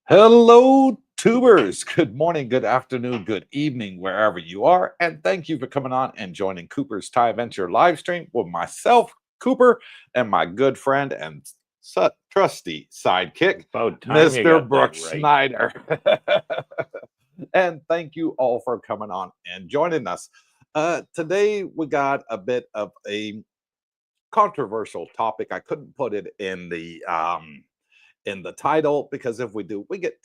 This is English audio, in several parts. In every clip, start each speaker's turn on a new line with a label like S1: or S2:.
S1: Hello, tubers. Good morning, good afternoon, good evening, wherever you are. And thank you for coming on and joining Cooper's Thai Adventure live stream with myself, Cooper, and my good friend and trusty sidekick,
S2: About time you
S1: Mr.
S2: got that
S1: Brooke
S2: right.
S1: Snyder. And thank you all for coming on and joining us. Today, we got a bit of a controversial topic. I couldn't put it in the title because if we do, we get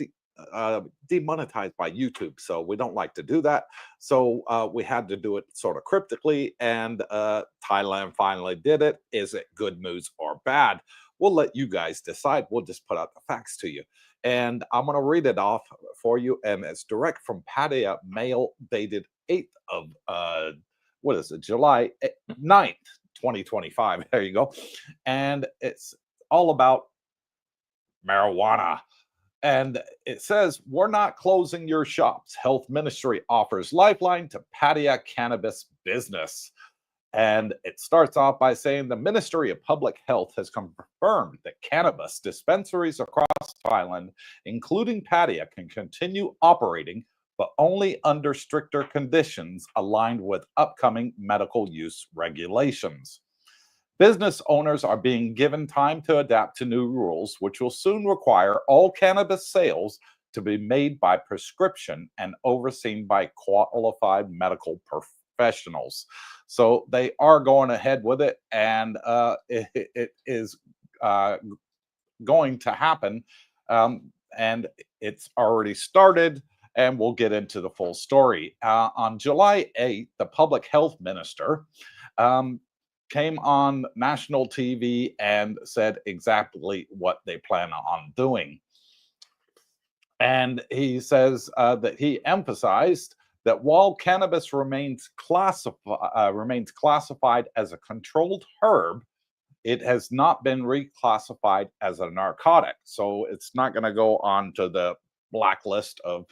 S1: demonetized by YouTube. So we don't like to do that. So we had to do it sort of cryptically, and Thailand finally did it. Is it good news or bad? We'll let you guys decide. We'll just put out the facts to you. And I'm going to read it off for you. And it's direct from Pattaya Mail, dated 8th of, what is it, July 9th, 2025. There you go. And it's all about marijuana. And it says, we're not closing your shops. Health Ministry offers lifeline to Pattaya cannabis business. And it starts off by saying the Ministry of Public Health has confirmed that cannabis dispensaries across Thailand, including Pattaya, can continue operating, but only under stricter conditions aligned with upcoming medical use regulations. Business owners are being given time to adapt to new rules, which will soon require all cannabis sales to be made by prescription and overseen by qualified medical professionals. So they are going ahead with it, and it is going to happen. And it's already started, and we'll get into the full story. On July 8th, the public health minister came on national TV and said exactly what they plan on doing. And he says that he emphasized that while cannabis remains classified as a controlled herb, it has not been reclassified as a narcotic. So it's not going to go on to the blacklist of,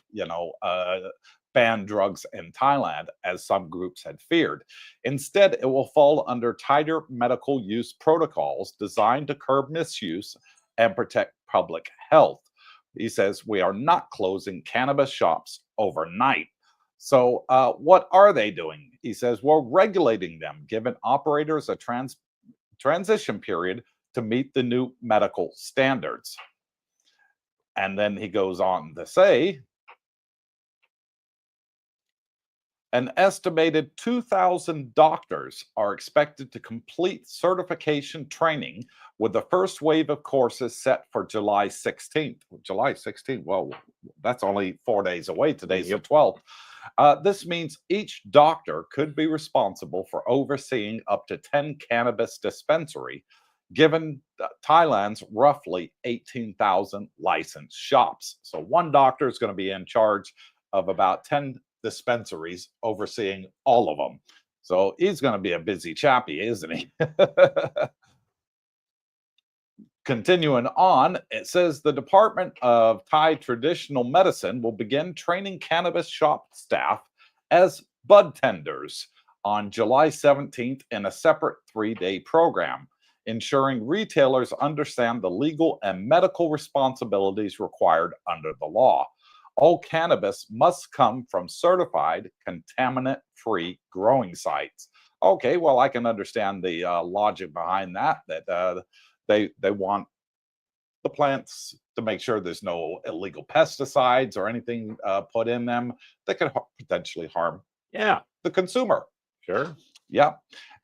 S1: banned drugs in Thailand, as some groups had feared. Instead, it will fall under tighter medical use protocols designed to curb misuse and protect public health. He says, we are not closing cannabis shops overnight. So what are they doing? He says, we're regulating them, giving operators a transition period to meet the new medical standards. And then he goes on to say, an estimated 2,000 doctors are expected to complete certification training, with the first wave of courses set for July 16th. July 16th, well, that's only 4 days away. Today's the 12th. This means each doctor could be responsible for overseeing up to 10 cannabis dispensaries, given Thailand's roughly 18,000 licensed shops. So one doctor is going to be in charge of about 10 dispensaries, overseeing all of them. So he's going to be a busy chappy, isn't he? Continuing on, it says the Department of Thai Traditional Medicine will begin training cannabis shop staff as bud tenders on July 17th in a separate 3-day program, ensuring retailers understand the legal and medical responsibilities required under the law. All cannabis must come from certified contaminant-free growing sites. Okay, well, I can understand the logic behind that, they want the plants to make sure there's no illegal pesticides or anything put in them that could potentially harm the consumer.
S2: Sure.
S1: Yeah.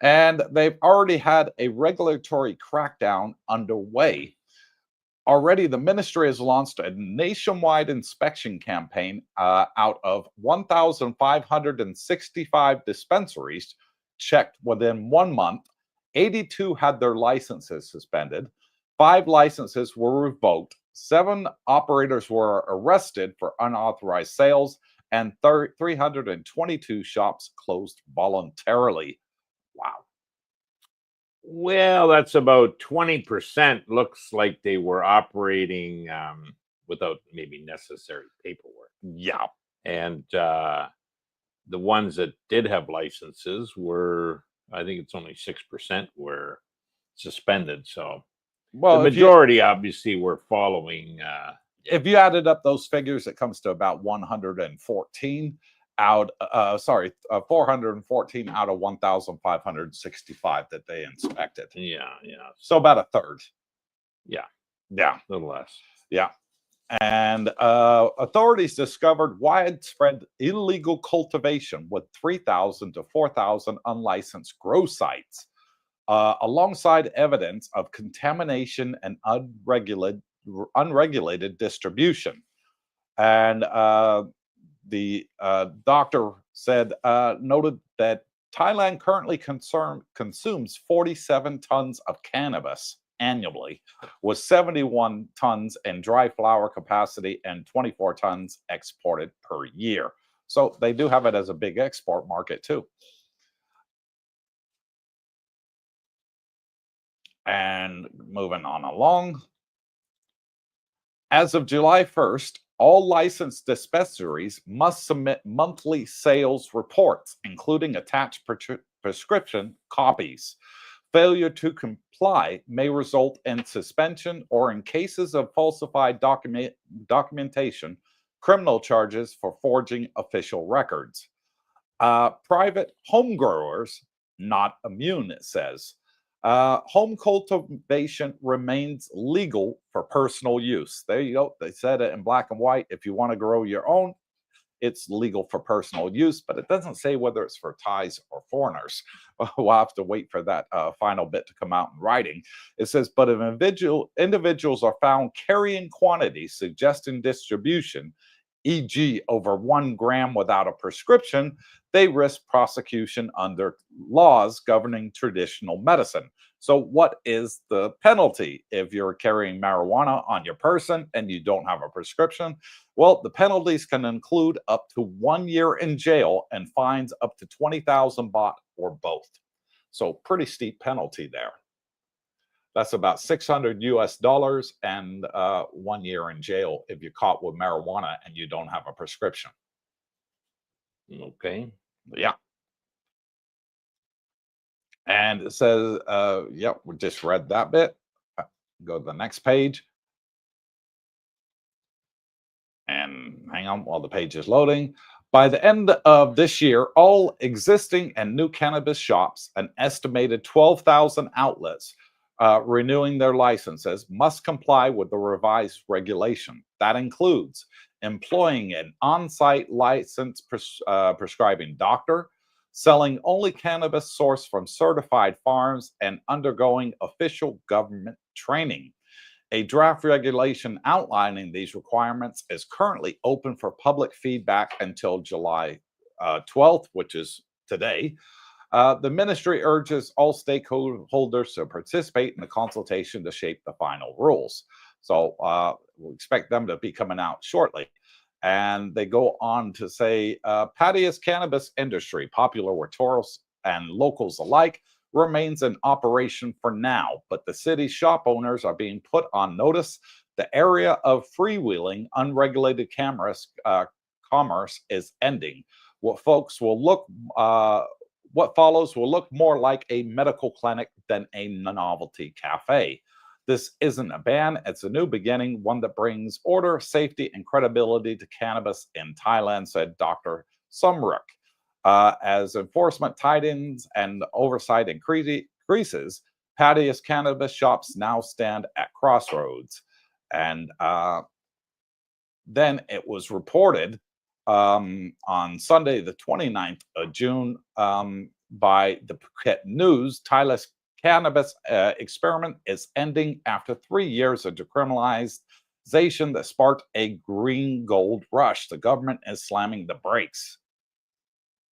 S1: And they've already had a regulatory crackdown underway. Already, the ministry has launched a nationwide inspection campaign out of 1,565 dispensaries checked within 1 month. 82 had their licenses suspended. 5 licenses were revoked. 7 operators were arrested for unauthorized sales, and 322 shops closed voluntarily. Wow.
S2: Well, that's about 20%. Looks like they were operating without maybe necessary paperwork.
S1: Yeah.
S2: And the ones that did have licenses were, I think it's only 6% were suspended. So
S1: Well,
S2: the majority obviously were following
S1: if you added up those figures, it comes to about 114 out, 414 out of 1,565 that they inspected.
S2: Yeah, yeah.
S1: So about a third.
S2: Yeah,
S1: Yeah,
S2: a little less.
S1: yeah. And authorities discovered widespread illegal cultivation with 3,000 to 4,000 unlicensed grow sites, alongside evidence of contamination and unregulated distribution. And the doctor said, noted that Thailand currently consumes 47 tons of cannabis annually, with 71 tons in dry flower capacity and 24 tons exported per year. So they do have it as a big export market too. And moving on along, as of July 1st, all licensed dispensaries must submit monthly sales reports, including attached prescription copies. Failure to comply may result in suspension or, in cases of falsified documentation, criminal charges for forging official records. Private home growers not immune, it says. Home cultivation remains legal for personal use. There you go. They said it in black and white. If you want to grow your own, it's legal for personal use, but it doesn't say whether it's for Thais or foreigners. We'll have to wait for that final bit to come out in writing. It says, but if individuals are found carrying quantities suggesting distribution, e.g., over 1 gram without a prescription, they risk prosecution under laws governing traditional medicine. So, what is the penalty if you're carrying marijuana on your person and you don't have a prescription? Well, the penalties can include up to 1 year in jail and fines up to 20,000 baht or both. So, pretty steep penalty there. That's about 600 US dollars and 1 year in jail if you're caught with marijuana and you don't have a prescription.
S2: Okay.
S1: Yeah. And it says, yeah, we just read that bit. Go to the next page. And hang on while the page is loading. By the end of this year, all existing and new cannabis shops, an estimated 12,000 outlets, renewing their licenses, must comply with the revised regulation. That includes employing an on-site licensed prescribing doctor, selling only cannabis sourced from certified farms, and undergoing official government training. A draft regulation outlining these requirements is currently open for public feedback until July 12th, which is today. The ministry urges all stakeholders to participate in the consultation to shape the final rules. So we'll expect them to be coming out shortly. And they go on to say, Patia's cannabis industry, popular with tourists and locals alike, remains in operation for now, but the city's shop owners are being put on notice. The area of freewheeling, unregulated commerce is ending. What follows will look more like a medical clinic than a novelty cafe. This isn't a ban, it's a new beginning, one that brings order, safety, and credibility to cannabis in Thailand, said Dr. Sumruk. As enforcement tightens and oversight increases, Patia's cannabis shops now stand at crossroads. And then it was reported on Sunday, the 29th of June, by the Phuket News, Thailand's cannabis experiment is ending after 3 years of decriminalization that sparked a green gold rush. The government is slamming the brakes.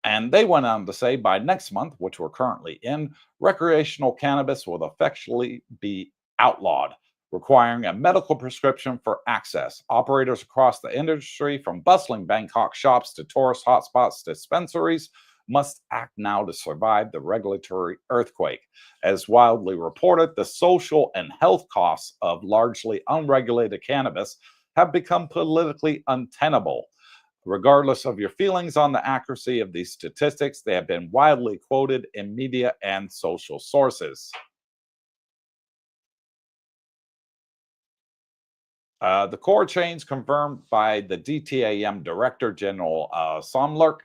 S1: And they went on to say by next month, which we're currently in, recreational cannabis will effectually be outlawed, requiring a medical prescription for access. Operators across the industry, from bustling Bangkok shops to tourist hotspots to dispensaries, must act now to survive the regulatory earthquake. As widely reported, the social and health costs of largely unregulated cannabis have become politically untenable. Regardless of your feelings on the accuracy of these statistics, they have been widely quoted in media and social sources. The core change confirmed by the DTAM Director General Somlerk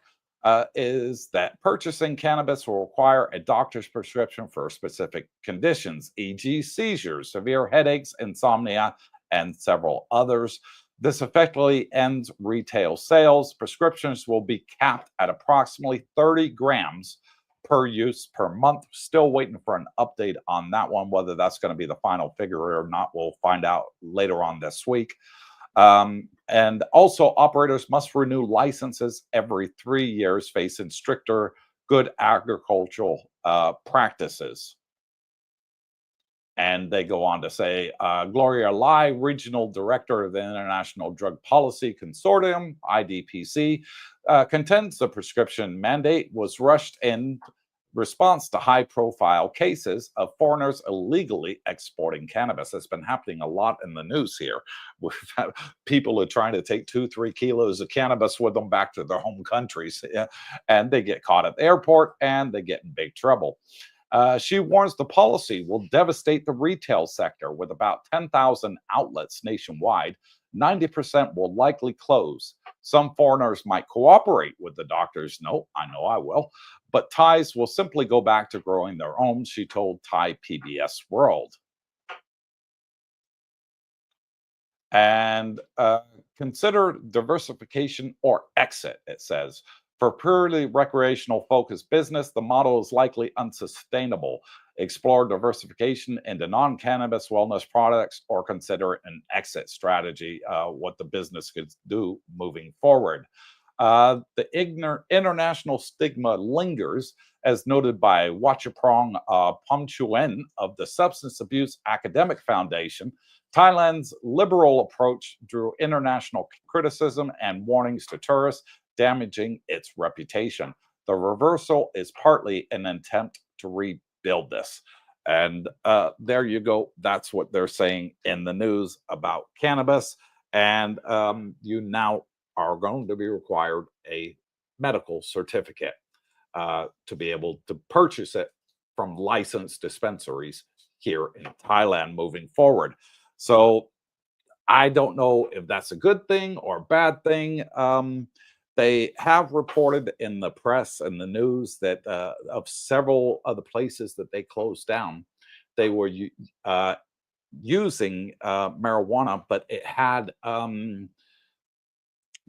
S1: is that purchasing cannabis will require a doctor's prescription for specific conditions, e.g., seizures, severe headaches, insomnia, and several others. This effectively ends retail sales. Prescriptions will be capped at approximately 30 grams per use per month. Still waiting for an update on that one. Whether that's going to be the final figure or not, we'll find out later on this week. And also, operators must renew licenses every 3 years, facing stricter good agricultural practices. And they go on to say, Gloria Lai, Regional Director of the International Drug Policy Consortium, IDPC, contends the prescription mandate was rushed in response to high-profile cases of foreigners illegally exporting cannabis. It's been happening a lot in the news here. We've had people are trying to take 2-3 kilos of cannabis with them back to their home countries, and they get caught at the airport and they get in big trouble. She warns the policy will devastate the retail sector with about 10,000 outlets nationwide. 90% will likely close. Some foreigners might cooperate with the doctors. No, I know I will. But Thais will simply go back to growing their own, she told Thai PBS World. And consider diversification or exit, it says. For purely recreational focused business, the model is likely unsustainable. Explore diversification into non-cannabis wellness products or consider an exit strategy, what the business could do moving forward. The international stigma lingers, as noted by Wachaprong Pomchuen of the Substance Abuse Academic Foundation. Thailand's liberal approach drew international criticism and warnings to tourists, damaging its reputation. The reversal is partly an attempt to rebuild this. And there you go. That's what they're saying in the news about cannabis. And you now are going to be required a medical certificate to be able to purchase it from licensed dispensaries here in Thailand moving forward. So I don't know if that's a good thing or a bad thing. They have reported in the press and the news that of several of the places that they closed down, they were using marijuana, but it had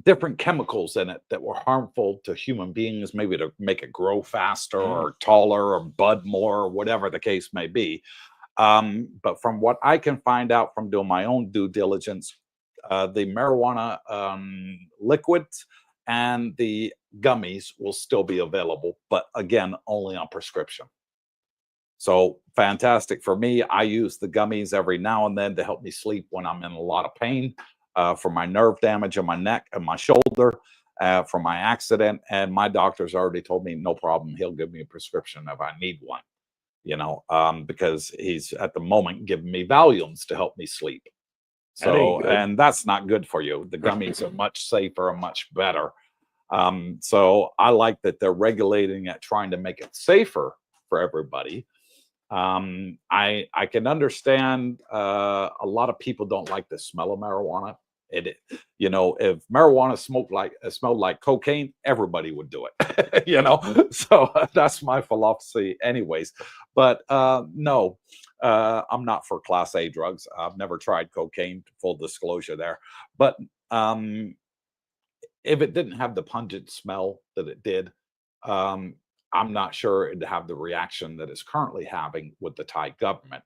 S1: different chemicals in it that were harmful to human beings, maybe to make it grow faster or taller or bud more or whatever the case may be. But from what I can find out from doing my own due diligence, the marijuana liquids and the gummies will still be available, but again, only on prescription. So fantastic for me. I use the gummies every now and then to help me sleep when I'm in a lot of pain, for my nerve damage in my neck and my shoulder, from my accident. And my doctor's already told me no problem. He'll give me a prescription if I need one, because he's at the moment giving me Valiums to help me sleep. So, and that's not good for you. The gummies are much safer and much better. So I like that they're regulating it, trying to make it safer for everybody. I can understand a lot of people don't like the smell of marijuana. If marijuana smelled like cocaine, everybody would do it. So that's my philosophy anyways. But no, I'm not for class A drugs. I've never tried cocaine, full disclosure there. But if it didn't have the pungent smell that it did, I'm not sure it'd have the reaction that it's currently having with the Thai government.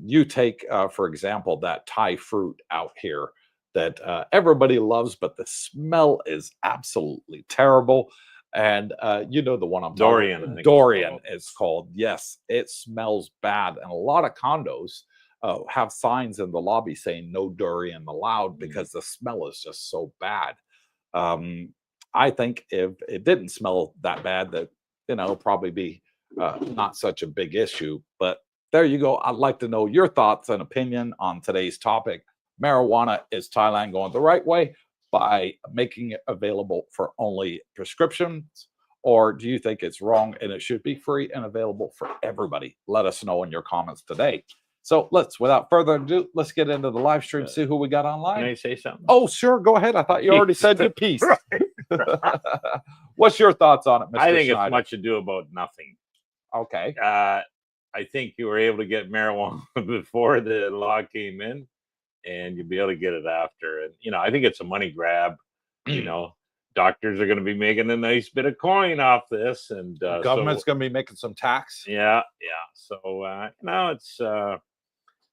S1: You take, for example, that Thai fruit out here that everybody loves, but the smell is absolutely terrible. And the one I'm talking about, Dorian is called. Yes, it smells bad. And a lot of condos have signs in the lobby saying no durian allowed because the smell is just so bad. I think if it didn't smell that bad, that probably be not such a big issue. But there you go. I'd like to know your thoughts and opinion on today's topic. Marijuana, is Thailand going the right way by making it available for only prescriptions, or do you think it's wrong and it should be free and available for everybody? Let us know in your comments today. So without further ado, let's get into the live stream, see who we got
S2: Can
S1: online.
S2: I say something?
S1: Oh, sure. Go ahead. I thought you already said your piece. What's your thoughts on it, Mr.
S2: I think
S1: Schneider?
S2: it's much ado about nothing.
S1: Okay.
S2: I think you were able to get marijuana before the law came in, and you'll be able to get it after. And I think it's a money grab. Doctors are going to be making a nice bit of coin off this, and
S1: The government's going to be making some tax.
S2: Yeah. So it's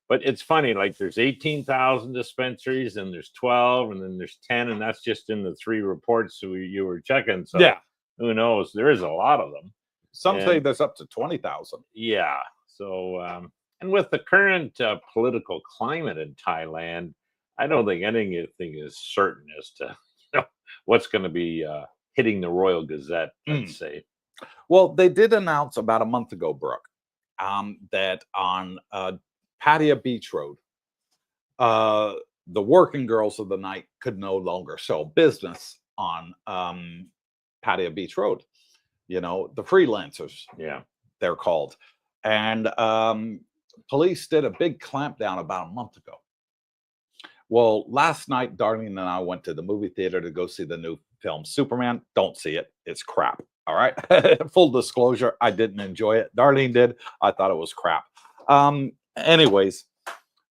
S2: but it's funny. Like there's 18,000 dispensaries, and there's 12, and then there's 10, and that's just in the 3 reports you were checking. So
S1: yeah,
S2: who knows? There is a lot of them.
S1: Some say there's up to 20,000.
S2: Yeah. So and with the current political climate in Thailand, I don't think anything is certain as to what's going to be hitting the Royal Gazette, let's say.
S1: Well, they did announce about a month ago, Brooke, that on Pattaya Beach Road, the working girls of the night could no longer show business on Pattaya Beach Road. The freelancers, they're called. And police did a big clampdown about a month ago. Well, last night, Darlene and I went to the movie theater to go see the new film, Superman. Don't see it. It's crap. All right. Full disclosure, I didn't enjoy it. Darlene did. I thought it was crap. Anyways,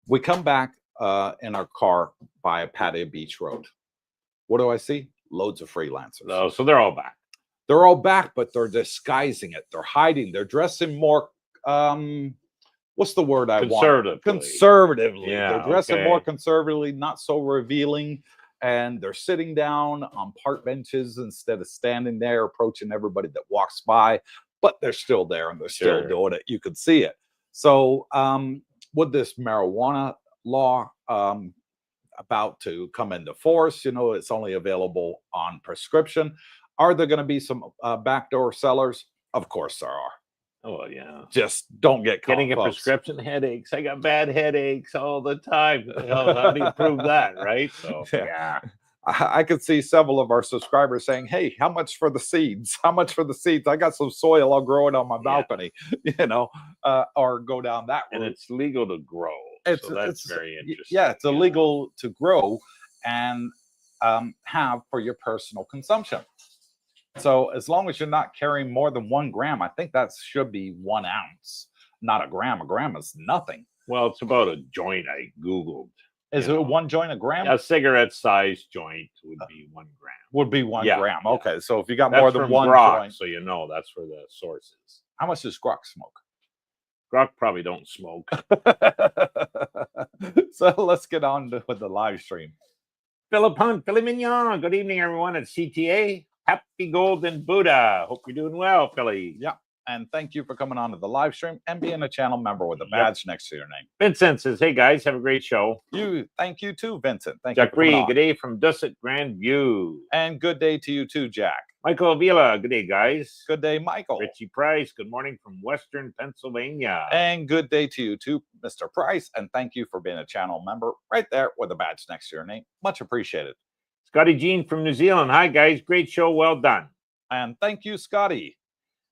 S1: we come back in our car by Pattaya Beach Road. What do I see? Loads of freelancers.
S2: Oh, so they're all back.
S1: They're all back, but they're disguising it. They're hiding. They're dressing more what's the word I want? Conservatively.
S2: Yeah,
S1: they're dressing more conservatively, not so revealing. And they're sitting down on park benches instead of standing there approaching everybody that walks by. But they're still there and they're still doing it. You can see it. So with this marijuana law about to come into force, it's only available on prescription. Are there going to be some backdoor sellers? Of course there are.
S2: Oh, yeah.
S1: Just don't get caught,
S2: getting a prescription headaches. I got bad headaches all the time. How do you prove that, right? So, yeah.
S1: I could see several of our subscribers saying, hey, how much for the seeds? How much for the seeds? I got some soil. I'll grow it on my balcony, or go down that route.
S2: And it's legal to grow. So that's very interesting.
S1: Yeah, it's illegal to grow and have for your personal consumption. So as long as you're not carrying more than 1 gram, I think that should be 1 ounce, not a gram. A gram is nothing.
S2: Well, it's about a joint I Googled.
S1: Is it 1 joint a gram?
S2: A cigarette size joint would be 1 gram.
S1: Would be 1 gram. Okay, so if you got more than 1 joint.
S2: So that's where the source is.
S1: How much does Grok smoke?
S2: Grok probably don't smoke.
S1: So let's get on with the live stream.
S2: Philip Hunt, Philly Mignon. Good evening, everyone at CTA. Happy Golden Buddha. Hope you're doing well, Philly.
S1: Yeah. And thank you for coming on to the live stream and being a channel member with a badge next to your name.
S2: Vincent says, hey, guys, have a great show.
S1: Thank you too, Vincent. Thank
S2: Jack
S1: you for coming on.
S2: Good day from Dusset Grandview.
S1: And good day to you too, Jack.
S2: Michael Avila, good day, guys.
S1: Good day, Michael.
S2: Richie Price, good morning from Western Pennsylvania.
S1: And good day to you too, Mr. Price. And thank you for being a channel member right there with a badge next to your name. Much appreciated.
S2: Scotty Jean from New Zealand. Hi, guys. Great show. Well done.
S1: And thank you, Scotty.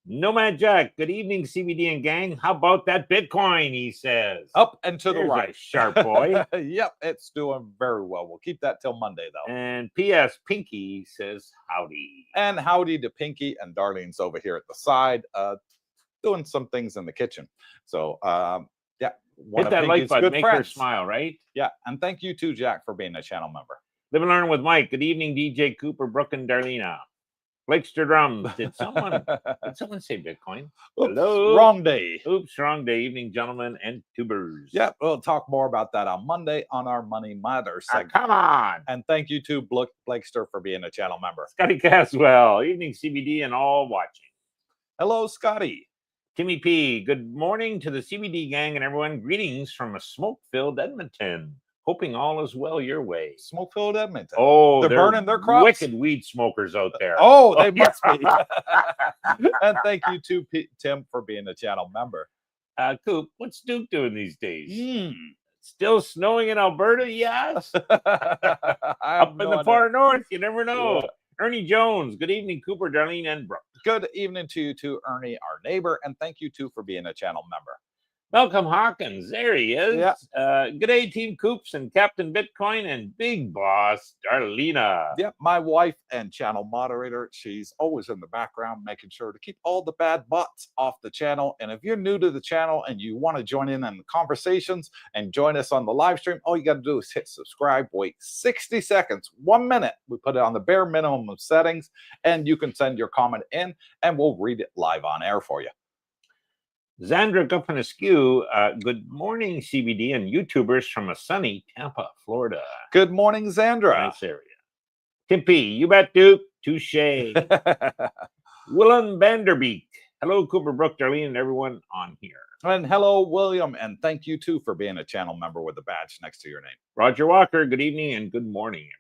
S2: Nomad Jack. Good evening, CBD and gang. How about that Bitcoin, he says.
S1: Up and to the right.
S2: Sharp boy.
S1: Yep, it's doing very well. We'll keep that till Monday, though.
S2: And P.S. Pinky says howdy.
S1: And howdy to Pinky. And Darlene's over here at the side doing some things in the kitchen. So, yeah.
S2: Hit that like button. Make her smile, right?
S1: Yeah. And thank you, too, Jack, for being a channel member.
S2: Live and learn with Mike. Good evening, DJ Cooper, Brooke, and Darlena. Blakester Drums. Did someone say Bitcoin?
S1: Oops, hello. Wrong day.
S2: Oops, wrong day. Evening, gentlemen and tubers.
S1: Yeah, we'll talk more about that on Monday on our Money Matters segment.
S2: Come on.
S1: And thank you to Blakester for being a channel member.
S2: Scotty Caswell. Evening, CBD, and all watching.
S1: Hello, Scotty.
S2: Timmy P. Good morning to the CBD gang and everyone. Greetings from a smoke-filled Edmonton. Hoping all is well your way.
S1: Smoke-filled Edmonton.
S2: Oh,
S1: they're burning their crops.
S2: Wicked weed smokers out there.
S1: Oh, they must be. And thank you to Tim for being a channel member.
S2: Coop, what's Duke doing these days? Still snowing in Alberta? Yes. Up in the far north, you never know. Yeah. Ernie Jones. Good evening, Cooper, Darlene, and Brooke.
S1: Good evening to you too, Ernie, our neighbor, and thank you too for being a channel member.
S2: Malcolm Hawkins, there he is.
S1: Yeah.
S2: Good day, Team Coops and Captain Bitcoin and Big Boss Darlena.
S1: Yeah, my wife and channel moderator. She's always in the background making sure to keep all the bad bots off the channel. And if you're new to the channel and you want to join in on the conversations and join us on the live stream, all you got to do is hit subscribe, wait 60 seconds, 1 minute. We put it on the bare minimum of settings, and you can send your comment in and we'll read it live on air for you.
S2: Zandra Guffinescu, good morning, CBD and YouTubers from a sunny Tampa, Florida.
S1: Good morning, Zandra.
S2: Nice area. Timpy, you bet, Duke. Touche. Willem Vanderbeek. Hello, Cooper, Brooke, Darlene, and everyone on here.
S1: And hello, William, and thank you too for being a channel member with a badge next to your name.
S2: Roger Walker, good evening and good morning, everyone.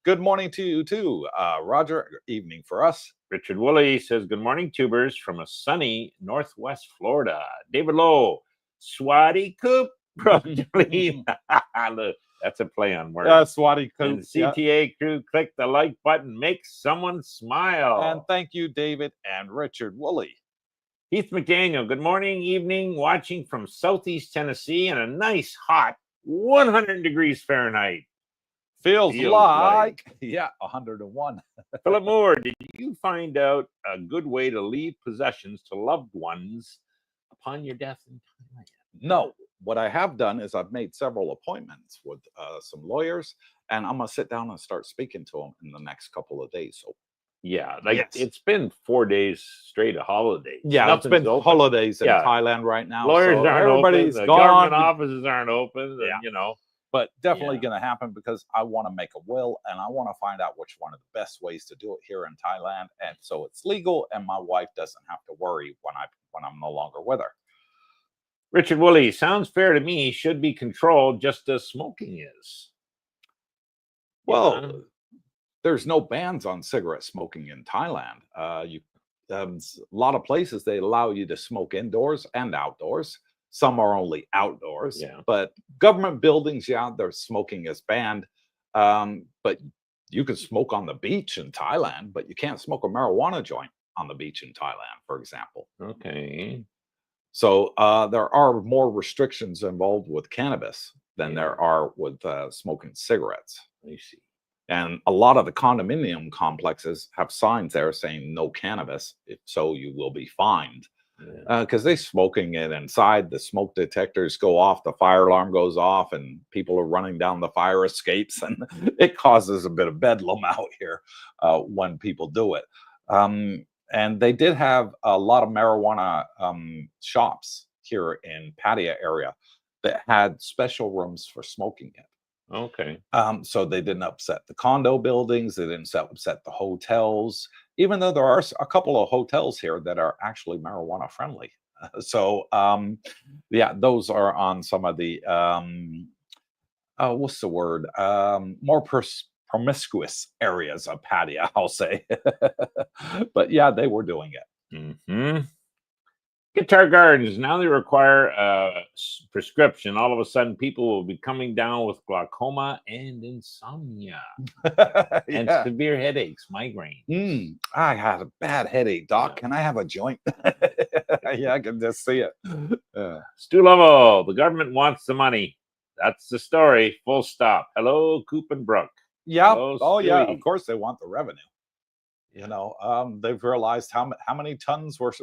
S1: Good morning to you too, Roger. Evening for us.
S2: Richard Woolley says, good morning, tubers, from a sunny Northwest Florida. David Lowe, Swati Coop, Darlene. Look, that's a play on words.
S1: Swati Coop.
S2: And CTA crew, click the like button, make someone smile.
S1: And thank you, David and Richard Woolley.
S2: Heath McDaniel, good morning, evening, watching from Southeast Tennessee in a nice hot 100 degrees Fahrenheit.
S1: Feels like, yeah, 101.
S2: Philip Moore, did you find out a good way to leave possessions to loved ones upon your death in Thailand?
S1: No. What I have done is I've made several appointments with some lawyers, and I'm going to sit down and start speaking to them in the next couple of days. So,
S2: yeah, like it's been 4 days straight of holidays.
S1: Yeah,
S2: Nothing's
S1: it's been
S2: open.
S1: holidays in Thailand right now.
S2: Lawyers
S1: so
S2: aren't
S1: everybody's
S2: open. The
S1: gone.
S2: government offices aren't open. And, you know.
S1: But definitely going to happen because I want to make a will and I want to find out which one of the best ways to do it here in Thailand. And so it's legal and my wife doesn't have to worry when I'm no longer with her.
S2: Richard Woolley, sounds fair to me, should be controlled just as smoking is.
S1: Well, there's no bans on cigarette smoking in Thailand. A lot of places, they allow you to smoke indoors and outdoors. Some are only outdoors, but government buildings, their smoking is banned. But you can smoke on the beach in Thailand, but you can't smoke a marijuana joint on the beach in Thailand, for example.
S2: Okay.
S1: So there are more restrictions involved with cannabis than there are with smoking cigarettes.
S2: I see.
S1: And a lot of the condominium complexes have signs there saying no cannabis. If so, you will be fined. Because they're smoking it inside, the smoke detectors go off, the fire alarm goes off, and people are running down the fire escapes, and it causes a bit of bedlam out here when people do it. And they did have a lot of marijuana shops here in Pattaya area that had special rooms for smoking it.
S2: Okay.
S1: So they didn't upset the condo buildings, they didn't upset the hotels, even though there are a couple of hotels here that are actually marijuana friendly. So yeah, those are on some of the what's the word? More promiscuous areas of Pattaya, I'll say. But yeah, they were doing it.
S2: Guitar Gardens, now they require a prescription. All of a sudden, people will be coming down with glaucoma and insomnia and severe headaches, migraines.
S1: I had a bad headache, Doc. Can I have a joint? Yeah, I can just see it.
S2: Stu Lovell, the government wants the money. That's the story. Full stop. Hello, Coop and Brooke.
S1: Yeah.
S2: Hello,
S1: oh,
S2: Stewie.
S1: yeah. Of course, they want the revenue. You know, they've realized how many tons were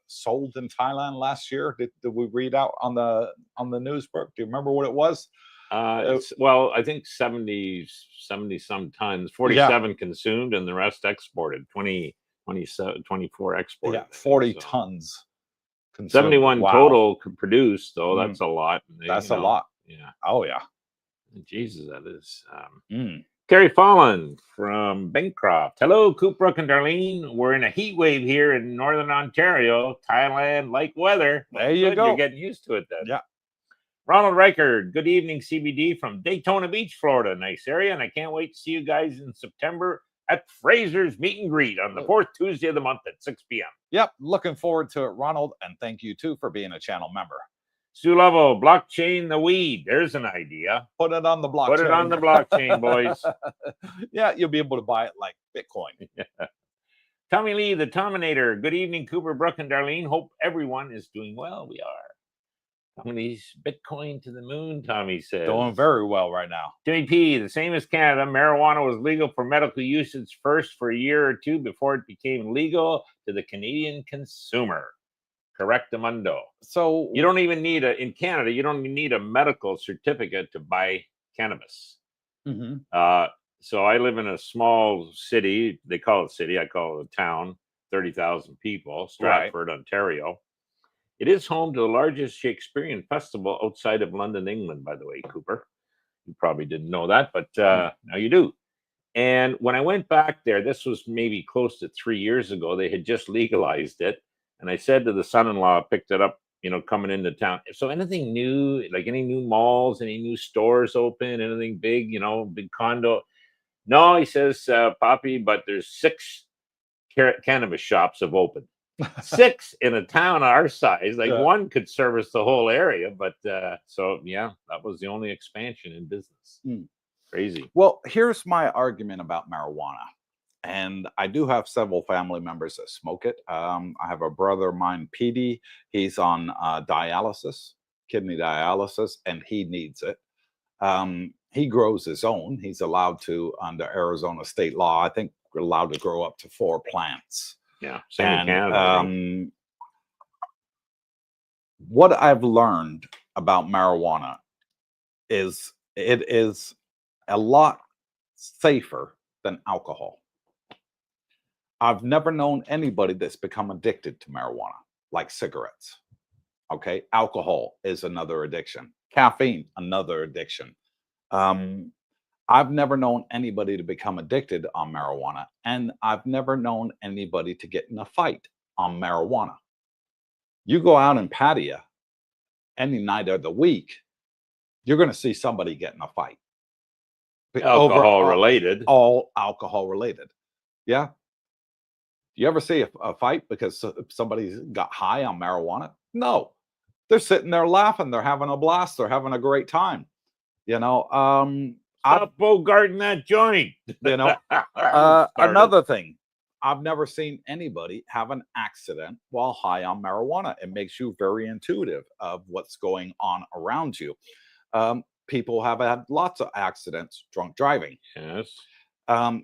S1: sold in Thailand last year. Did we read out on the news, Brooke? Do you remember what it was?
S2: Well, I think 70 some tons, 47 consumed, and the rest exported. 24 exported.
S1: Yeah, 40 tons. Consumed.
S2: 71 total produced, though. That's a lot.
S1: That's a lot.
S2: Yeah.
S1: Oh yeah.
S2: Jesus, that is. Terry Fallon from Bancroft. Hello, Coop, Brooke, and Darlene. We're in a heat wave here in Northern Ontario. Thailand-like weather.
S1: There you go.
S2: You're getting used to it then.
S1: Yeah.
S2: Ronald Reichard, good evening, CBD from Daytona Beach, Florida. Nice area, and I can't wait to see you guys in September at Fraser's Meet and Greet on the 4th Tuesday of the month at 6 p.m.
S1: Yep, looking forward to it, Ronald, and thank you, too, for being a channel member.
S2: Sue Lovell, blockchain the weed. There's an idea.
S1: Put it on the blockchain.
S2: Put it on the blockchain, boys.
S1: Yeah, you'll be able to buy it like Bitcoin.
S2: Tommy Lee, the Tominator. Good evening, Cooper, Brooke, and Darlene. Hope everyone is doing well. We are. Tony's Bitcoin to the moon, Tommy says.
S1: Doing very well right now.
S2: Jimmy P, the same as Canada, marijuana was legal for medical usage first for a year or two before it became legal to the Canadian consumer. Correctamundo.
S1: So
S2: you don't even need in Canada, you don't even need a medical certificate to buy cannabis.
S1: Mm-hmm.
S2: So I live in a small city. They call it city. I call it a town, 30,000 people, Stratford, Ontario. It is home to the largest Shakespearean festival outside of London, England, by the way, Cooper. You probably didn't know that, but now you do. And when I went back there, this was maybe close to 3 years ago, they had just legalized it. And I said to the son-in-law, picked it up, coming into town. So anything new, like any new malls, any new stores open, anything big, big condo? No, he says, Poppy, but there's 6 cannabis shops have opened. 6 in a town our size. Like one could service the whole area. But so, yeah, that was the only expansion in business. Crazy.
S1: Well, here's my argument about marijuana. And I do have several family members that smoke it. I have a brother of mine, Petey. He's on dialysis, kidney dialysis, and he needs it. He grows his own. He's allowed to, under Arizona state law, I think we're allowed to grow up to 4 plants.
S2: Yeah, same in Canada.
S1: What I've learned about marijuana is it is a lot safer than alcohol. I've never known anybody that's become addicted to marijuana, like cigarettes. Okay, alcohol is another addiction. Caffeine, another addiction. I've never known anybody to become addicted on marijuana, and I've never known anybody to get in a fight on marijuana. You go out in patio any night of the week, you're going to see somebody get in a fight.
S2: Alcohol related.
S1: All alcohol related. Yeah. You ever see a fight because somebody got high on marijuana? No. They're sitting there laughing. They're having a blast. They're having a great time.
S2: Stop bogarting that joint.
S1: Another thing, I've never seen anybody have an accident while high on marijuana. It makes you very intuitive of what's going on around you. People have had lots of accidents drunk driving.
S2: Yes.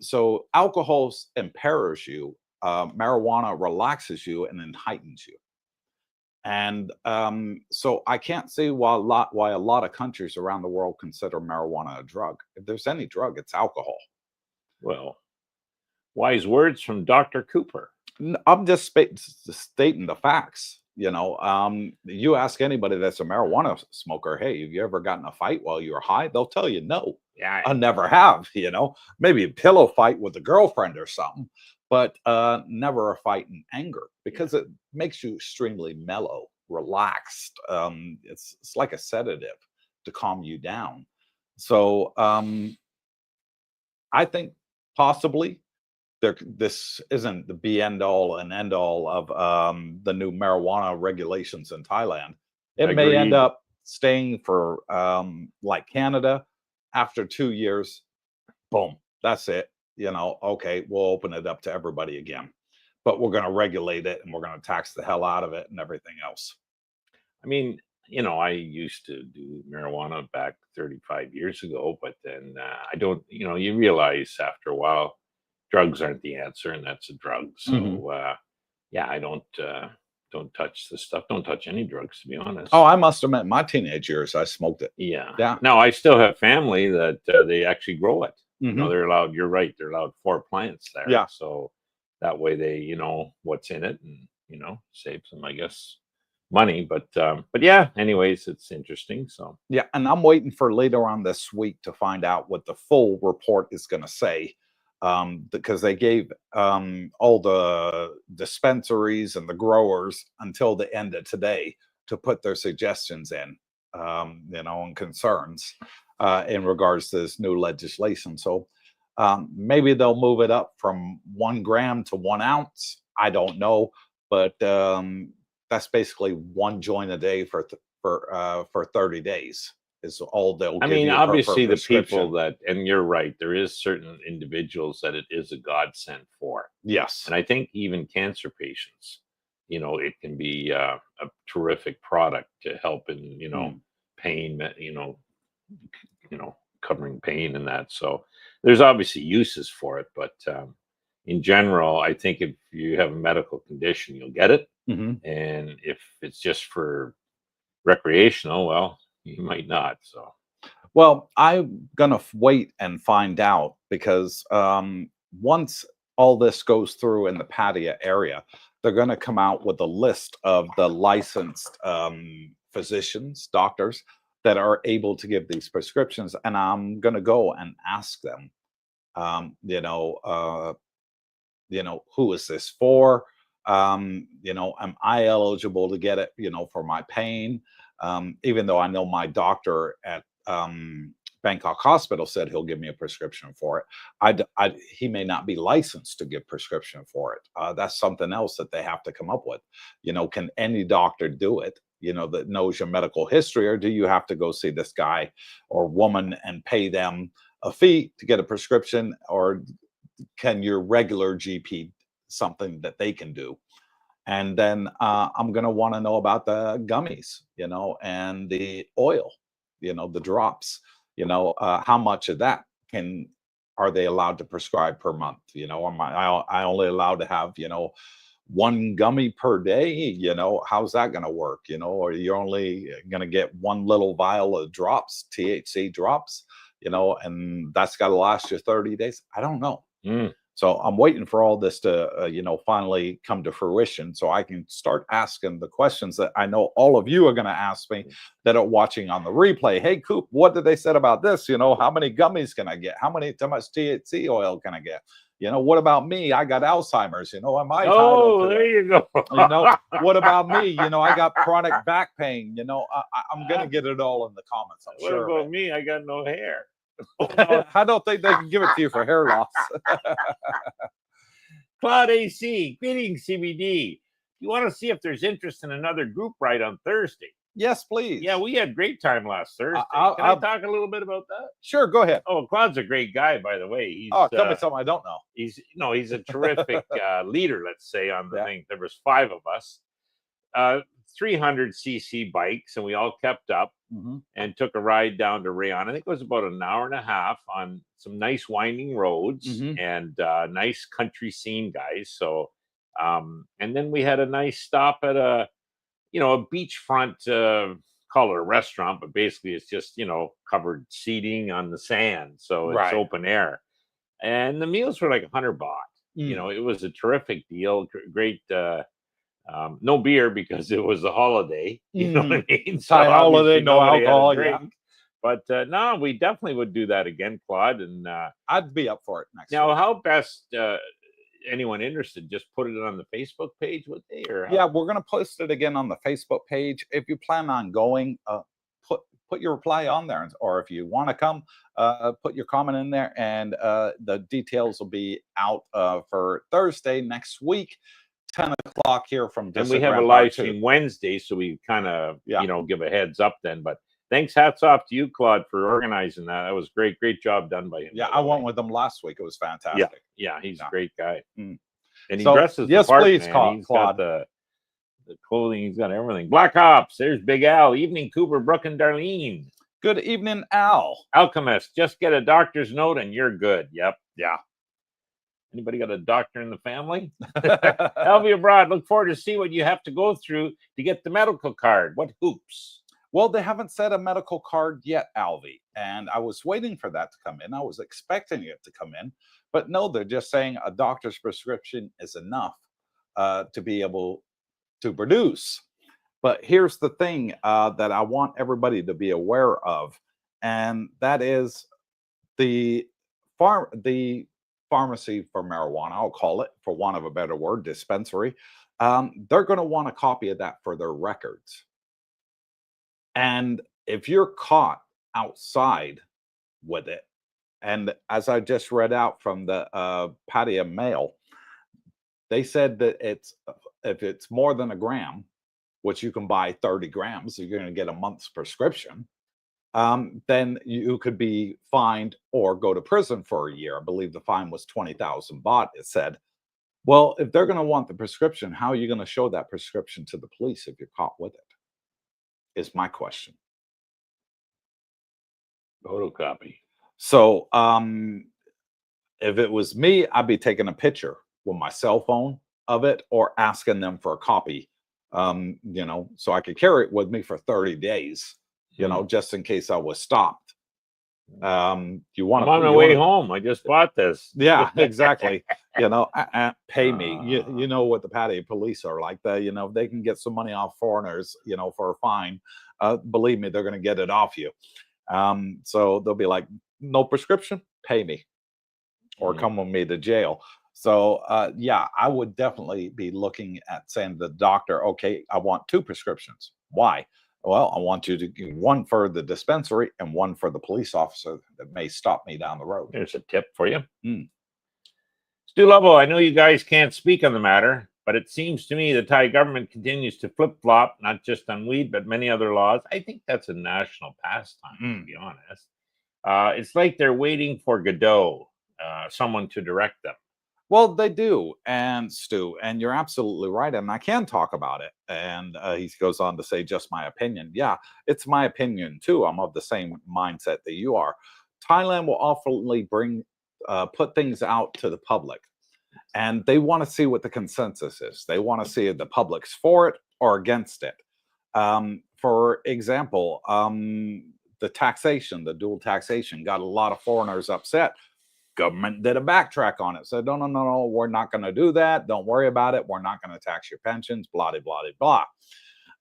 S1: So alcohol impairs you. Marijuana relaxes you and then heightens you. And so I can't see why a lot of countries around the world consider marijuana a drug. If there's any drug, it's alcohol.
S2: Well, wise words from Dr. Cooper.
S1: I'm just stating the facts. You ask anybody that's a marijuana smoker, hey, have you ever gotten a fight while you were high? They'll tell you no.
S2: Yeah,
S1: I never have. Maybe a pillow fight with a girlfriend or something, but never a fight in anger, because it makes you extremely mellow, relaxed. It's like a sedative to calm you down. So I think possibly this isn't the be end all and end all of the new marijuana regulations in Thailand. It may end up staying for like Canada. After 2 years, boom, that's it. Okay, we'll open it up to everybody again, but we're going to regulate it and we're going to tax the hell out of it and everything else.
S2: I mean, I used to do marijuana back 35 years ago, but then I don't, you realize after a while, drugs aren't the answer, and that's a drug. So, yeah, I don't touch the stuff. Don't touch any drugs, to be honest.
S1: Oh, I must admit, my teenage years, I smoked it.
S2: Yeah. Now, I still have family that they actually grow it.
S1: Mm-hmm.
S2: They're allowed. You're right. They're allowed 4 plants there.
S1: Yeah.
S2: So that way they, what's in it, and saves them, I guess, money. But yeah. Anyways, it's interesting. So
S1: yeah, and I'm waiting for later on this week to find out what the full report is going to say. Because they gave all the dispensaries and the growers until the end of today to put their suggestions in, and concerns in regards to this new legislation. So maybe they'll move it up from 1 gram to 1 ounce. I don't know, but that's basically 1 joint a day for 30 days. Is all they'll give you
S2: obviously the people that, and you're right, there is certain individuals that it is a godsend for.
S1: Yes.
S2: And I think even cancer patients, it can be a terrific product to help in,
S1: Mm.
S2: pain, covering pain and that. So there's obviously uses for it, but in general, I think if you have a medical condition, you'll get it.
S1: Mhm.
S2: And if it's just for recreational, well, you might not. So
S1: Well, I'm gonna wait and find out because once all this goes through in the Pattaya area, they're going to come out with a list of the licensed physicians, doctors that are able to give these prescriptions, and I'm going to go and ask them, um, you know, uh, who is this for? Am I eligible to get it? For my pain, even though I know my doctor at Bangkok Hospital said he'll give me a prescription for it. He may not be licensed to give prescription for it. That's something else that they have to come up with. Can any doctor do it? That knows your medical history, or do you have to go see this guy or woman and pay them a fee to get a prescription, or can your regular GP something that they can do? And then I'm going to want to know about the gummies, and the oil, the drops, how much of that are they allowed to prescribe per month? Am I only allowed to have, one gummy per day? How's that going to work? Or you're only going to get one little vial of drops, THC drops, and that's got to last you 30 days. I don't know. So I'm waiting for all this to, finally come to fruition so I can start asking the questions that I know all of you are going to ask me that are watching on the replay. Hey, Coop, what did they say about this? How many gummies can I get? How much THC oil can I get? What about me? I got Alzheimer's. Am I entitled to
S2: there
S1: it?
S2: you go.
S1: What about me? I got chronic back pain. I'm going to get it all in the comments. I'm
S2: What
S1: sure.
S2: about me? I got no hair.
S1: I don't think they can give it to you for hair loss.
S2: Claude AC, greetings, CBD. You want to see if there's interest in another group ride on Thursday?
S1: Yes, please.
S2: Yeah, we had great time last Thursday. Can I talk a little bit about that?
S1: Sure, go ahead.
S2: Oh, Claude's a great guy, by the way.
S1: Tell me something I don't know.
S2: He's a terrific leader, let's say, on the thing. There was 5 of us, 300cc bikes, and we all kept up and took a ride down to Rayon. I think it was about an hour and a half on some nice winding roads and nice country scene, guys. So, and then we had a nice stop at a beachfront, call it a restaurant, but basically it's just, covered seating on the sand. So it's open air. And the meals were like 100 baht. It was a terrific deal. Great, no beer because it was a holiday. You know what I mean?
S1: Thai holiday, no alcohol. Yeah.
S2: But no, we definitely would do that again, Claude. And
S1: I'd be up for it next
S2: now,
S1: week.
S2: how best anyone interested, just put it on the Facebook page, would they? Or
S1: yeah, we're going to post it again on the Facebook page. If you plan on going, put your reply on there, or if you want to come, put your comment in there, and the details will be out for Thursday next week, 10 o'clock here from.
S2: And we have a live stream Wednesday, so we kind of give a heads up then. But thanks, hats off to you, Claude, for organizing that. That was great job done by him.
S1: Yeah, I went with him last week. It was fantastic.
S2: Yeah, he's a great guy. And he
S1: So,
S2: dresses
S1: yes,
S2: the part,
S1: please,
S2: man. He's
S1: Claude.
S2: got the clothing, he's got everything. Black Ops, there's Big Al. Evening, Cooper, Brooke, and Darlene.
S1: Good evening, Al.
S2: Alchemist, just get a doctor's note and you're good. Yep. Yeah. Anybody got a doctor in the family? Elvia Broad, look forward to see what you have to go through to get the medical card. What hoops?
S1: Well, they haven't said a medical card yet, Alvi, and I was waiting for that to come in. I was expecting it to come in, but no, they're just saying a doctor's prescription is enough to be able to produce. But here's the thing that I want everybody to be aware of, and that is the pharmacy for marijuana, I'll call it, for want of a better word, dispensary. They're going to want a copy of that for their records. And if you're caught outside with it, and as I just read out from the Pattaya Mail, they said that if it's more than a gram, which you can buy 30 grams, you're going to get a month's prescription, then you could be fined or go to prison for a year. I believe the fine was 20,000 baht, it said. Well, if they're going to want the prescription, how are you going to show that prescription to the police if you're caught with it? Is my question.
S2: Photocopy.
S1: So, if it was me, I'd be taking a picture with my cell phone of it or asking them for a copy, so I could carry it with me for 30 days, just in case I was stopped. You want
S2: I'm on my way home. I just bought this.
S1: Yeah, exactly. Pay me. You know what the Patty police are like. They can get some money off foreigners, for a fine. Believe me, they're going to get it off you. So they'll be like, no prescription, pay me, or come with me to jail. So yeah, I would definitely be looking at saying to the doctor, okay, I want 2 prescriptions. Why? Well, I want you to give one for the dispensary and one for the police officer that may stop me down the road.
S2: Here's a tip for you. Stu Lovell, I know you guys can't speak on the matter, but it seems to me the Thai government continues to flip-flop, not just on weed, but many other laws. I think that's a national pastime, to be honest. It's like they're waiting for Godot, someone to direct them.
S1: Well, they do, and Stu, and you're absolutely right, and I can talk about it. And he goes on to say, just my opinion. Yeah, it's my opinion too. I'm of the same mindset that you are. Thailand will often put things out to the public, and they want to see what the consensus is. They want to see if the public's for it or against it. For example, the taxation, the dual taxation, got a lot of foreigners upset. Government did a backtrack on it. Said, no, we're not going to do that. Don't worry about it. We're not going to tax your pensions, blah, blah, blah,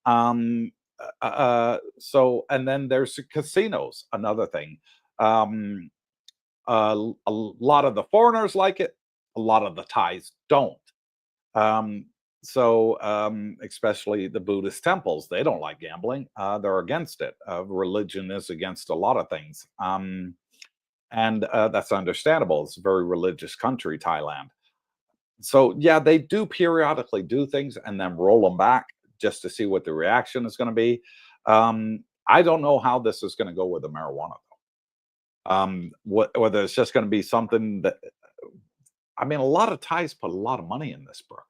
S1: blah. So, and then there's casinos, another thing. A lot of the foreigners like it. A lot of the Thais don't. Especially the Buddhist temples, they don't like gambling. They're against it. Religion is against a lot of things. And that's understandable. It's a very religious country, Thailand. So yeah, they do periodically do things and then roll them back just to see what the reaction is going to be. I don't know how this is going to go with the marijuana, though. Whether it's just going to be something that, I mean, a lot of Thais put a lot of money in this, Brooke.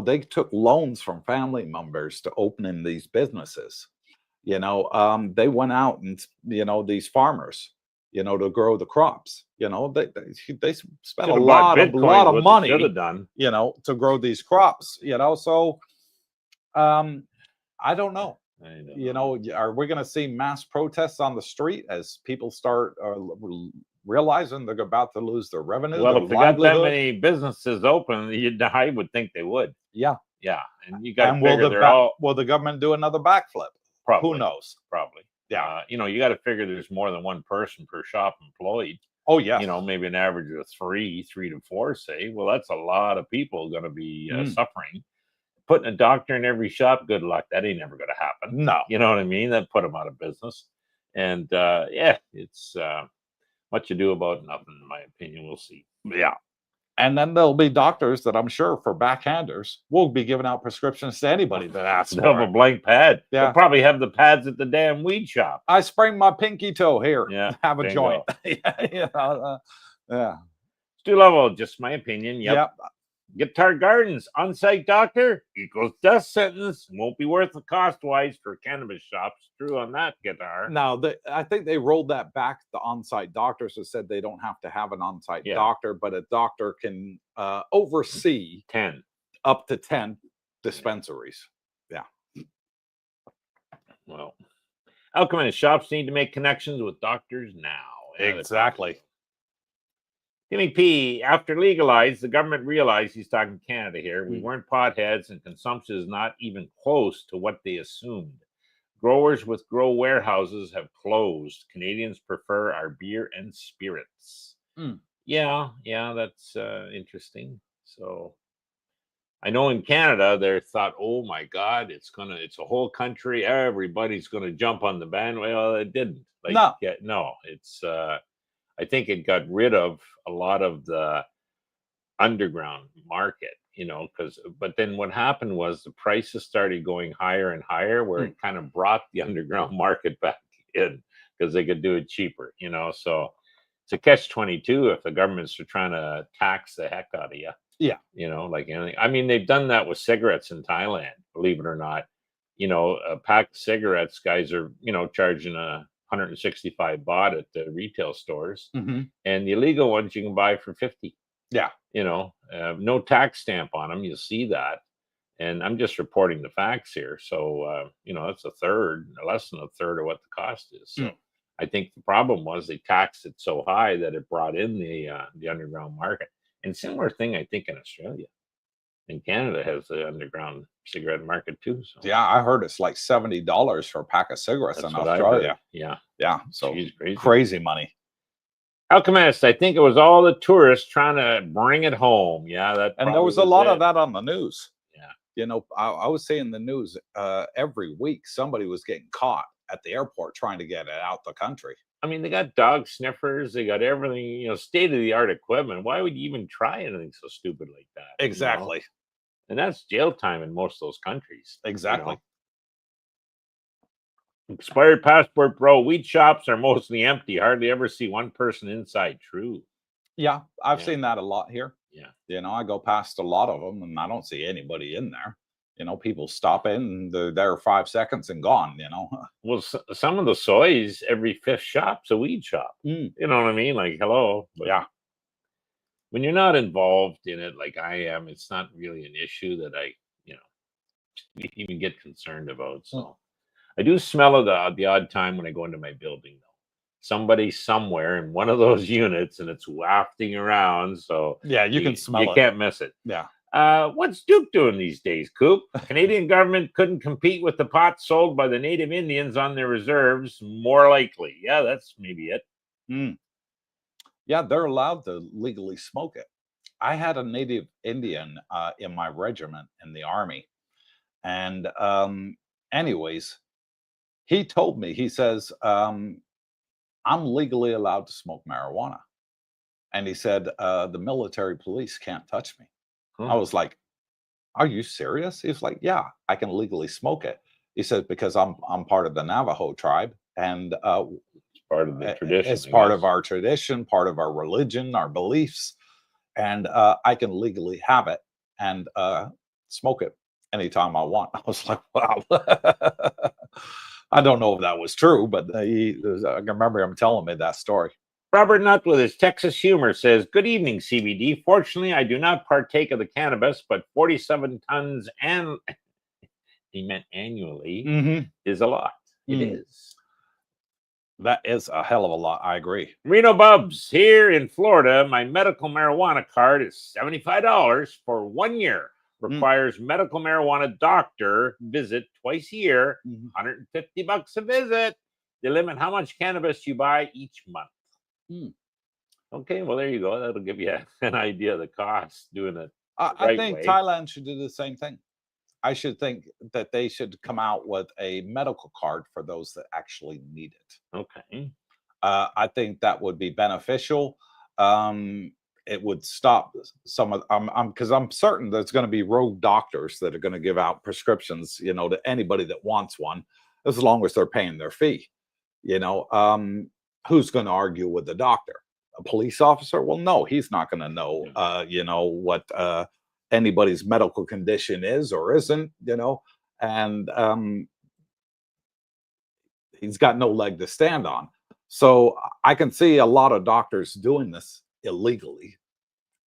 S1: They took loans from family members to opening these businesses. They went out and, these farmers, to grow the crops. They spent a lot of money, to grow these crops. So I don't know. Are we going to see mass protests on the street as people start realizing they're about to lose their revenue?
S2: Well, if they got that many businesses open, I would think they would.
S1: Yeah,
S2: and you got to figure
S1: will the government do another backflip?
S2: Probably.
S1: Who knows?
S2: Probably.
S1: Yeah.
S2: You got to figure there's more than one person per shop employed.
S1: Oh, yeah.
S2: Maybe an average of 3 to 4, say. Well, that's a lot of people going to be suffering. Putting a doctor in every shop, good luck. That ain't never going to happen.
S1: No.
S2: You know what I mean? That put them out of business. And it's what you do about nothing, in my opinion. We'll see.
S1: Yeah. And then there'll be doctors that I'm sure for backhanders will be giving out prescriptions to anybody that asks
S2: They'll
S1: for
S2: have a blank pad.
S1: Yeah.
S2: They'll probably have the pads at the damn weed shop.
S1: I sprained my pinky toe here.
S2: Yeah.
S1: Have a joint. Yeah.
S2: Stu Lovell, just my opinion.
S1: Yep.
S2: Guitar Gardens, on-site doctor equals death sentence. Won't be worth the cost-wise for cannabis shops. True on that, guitar.
S1: Now, I think they rolled that back. The on-site doctors have said they don't have to have an on-site doctor, but a doctor can oversee
S2: 10
S1: up to 10 dispensaries. Yeah.
S2: Well, Alchemist shops need to make connections with doctors now.
S1: Exactly.
S2: Timmy P, after legalized, the government realized, he's talking Canada here, we weren't potheads and consumption is not even close to what they assumed. Growers with grow warehouses have closed. Canadians prefer our beer and spirits. Yeah, that's interesting. So I know in Canada, they thought, oh my God, it's a whole country. Everybody's going to jump on the bandwagon. Well, it didn't. No, it's, I think it got rid of a lot of the underground market, but then what happened was the prices started going higher and higher, where it kind of brought the underground market back in because they could do it cheaper, so it's a catch-22 if the governments are trying to tax the heck out of you.
S1: Yeah.
S2: You know, like anything. I mean, they've done that with cigarettes in Thailand, believe it or not. You know, a pack of cigarettes, guys are, you know, charging 165 baht at the retail stores,
S1: Hmm.
S2: and the illegal ones you can buy for 50.
S1: Yeah.
S2: You know, no tax stamp on them. You'll see that. And I'm just reporting the facts here. So, you know, that's a third, less than a third of what the cost is. So
S1: Mm.
S2: I think the problem was they taxed it so high that it brought in the underground market. And similar thing, I think, in Australia. And Canada has the underground cigarette market too. So
S1: Yeah, I heard it's like $70 for a pack of cigarettes
S2: that's
S1: in
S2: what I heard.
S1: Australia.
S2: Yeah.
S1: Yeah, so
S2: Jeez, crazy.
S1: crazy money.
S2: Alchemist, I think it was all the tourists trying to bring it home. Yeah, that
S1: And there
S2: probably
S1: was a lot of
S2: it.
S1: that on the news.
S2: Yeah.
S1: You know, I was seeing the news every week. Somebody was getting caught at the airport trying to get it out the country.
S2: I mean, they got dog sniffers, they got everything, you know, state of the art equipment. Why would you even try anything so stupid like that? You know?
S1: Exactly.
S2: And that's jail time in most of those countries.
S1: Exactly.
S2: You know? Expired passport, bro. Weed shops are mostly empty. Hardly ever see one person inside. True.
S1: Yeah, I've
S2: Yeah.
S1: seen that a lot here.
S2: Yeah.
S1: You know, I go past a lot of them and I don't see anybody in there. You know, people stop in and they're there 5 seconds and gone, you know.
S2: Well, some of the soys, every fifth shop's a weed shop.
S1: Mm.
S2: You know what I mean? Like, hello. But
S1: Yeah.
S2: when you're not involved in it like I am, it's not really an issue that I, you know, even get concerned about. So I do smell it the odd time when I go into my building, though. Somebody somewhere in one of those units, and it's wafting around. So
S1: Yeah, you can smell
S2: you
S1: it.
S2: can't miss it.
S1: Yeah.
S2: What's Duke doing these days, Coop? Canadian government couldn't compete with the pot sold by the native Indians on their reserves. More likely, yeah, that's maybe it.
S1: Mm. Yeah, they're allowed to legally smoke it. I had a native Indian in my regiment in the army, and anyways, he told me, he says, I'm legally allowed to smoke marijuana. And he said, the military police can't touch me. I
S2: Huh.
S1: was like, are you serious? He's like, yeah, I can legally smoke it. He says, because I'm part of the Navajo tribe, and
S2: It's part of the tradition.
S1: it's
S2: I
S1: part
S2: guess.
S1: of our tradition, part of our religion, our beliefs, and I can legally have it and smoke it anytime I want. I was like, wow. I don't know if that was true, but I can remember him telling me that story.
S2: Robert Nutt, with his Texas humor, says, "Good evening, CBD. Fortunately, I do not partake of the cannabis, but 47 tons and he meant annually
S1: Mm-hmm.
S2: is a lot. It
S1: Mm.
S2: is."
S1: That is a hell of a lot. I agree.
S2: Reno Bubs, here in Florida, my medical marijuana card is $75 for 1 year. Requires medical marijuana doctor visit twice a year,
S1: Mhm.
S2: $150 a visit. They limit how much cannabis you buy each month.
S1: Mm.
S2: Okay, well, there you go. That'll give you an idea of the cost doing it.
S1: I
S2: right
S1: think
S2: way.
S1: Thailand should do the same thing. I should think that they should come out with a medical card for those that actually need it.
S2: Okay.
S1: I think that would be beneficial. It would stop some of because I'm certain there's going to be rogue doctors that are going to give out prescriptions, you know, to anybody that wants one, as long as they're paying their fee. You know, who's going to argue with the doctor? A police officer? Well, no, he's not going to know, you know, what anybody's medical condition is or isn't, you know, and he's got no leg to stand on. So I can see a lot of doctors doing this illegally,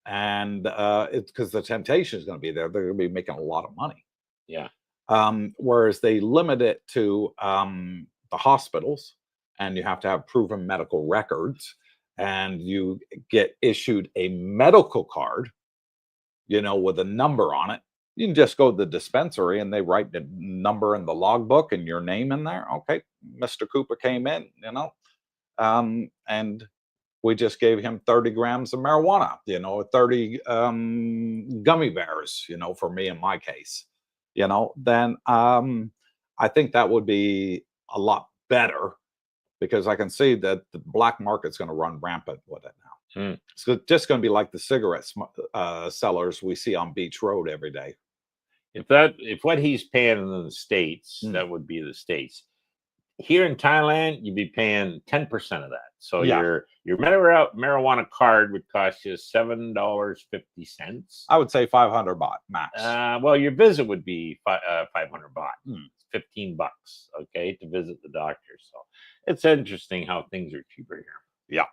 S1: and it's because the temptation is going to be there. They're going to be making a lot of money.
S2: Yeah.
S1: Whereas they limit it to the hospitals, and you have to have proven medical records, and you get issued a medical card, you know, with a number on it. You can just go to the dispensary and they write the number in the logbook and your name in there. Okay, Mr. Cooper came in, you know, and we just gave him 30 grams of marijuana, you know, 30 gummy bears, you know, for me in my case, you know, then I think that would be a lot better, because I can see that the black market's going to run rampant with it now. It's just going to be like the cigarette sellers we see on Beach Road every day.
S2: If what he's paying in the States, that would be the States. Here in Thailand, you'd be paying 10% of that. So
S1: Yeah.
S2: your marijuana card would cost you $7.50.
S1: I would say 500 baht max.
S2: Well, your visit would be 500 baht,
S1: Hmm.
S2: $15, okay, to visit the doctor. So it's interesting how things are cheaper here.
S1: Yeah.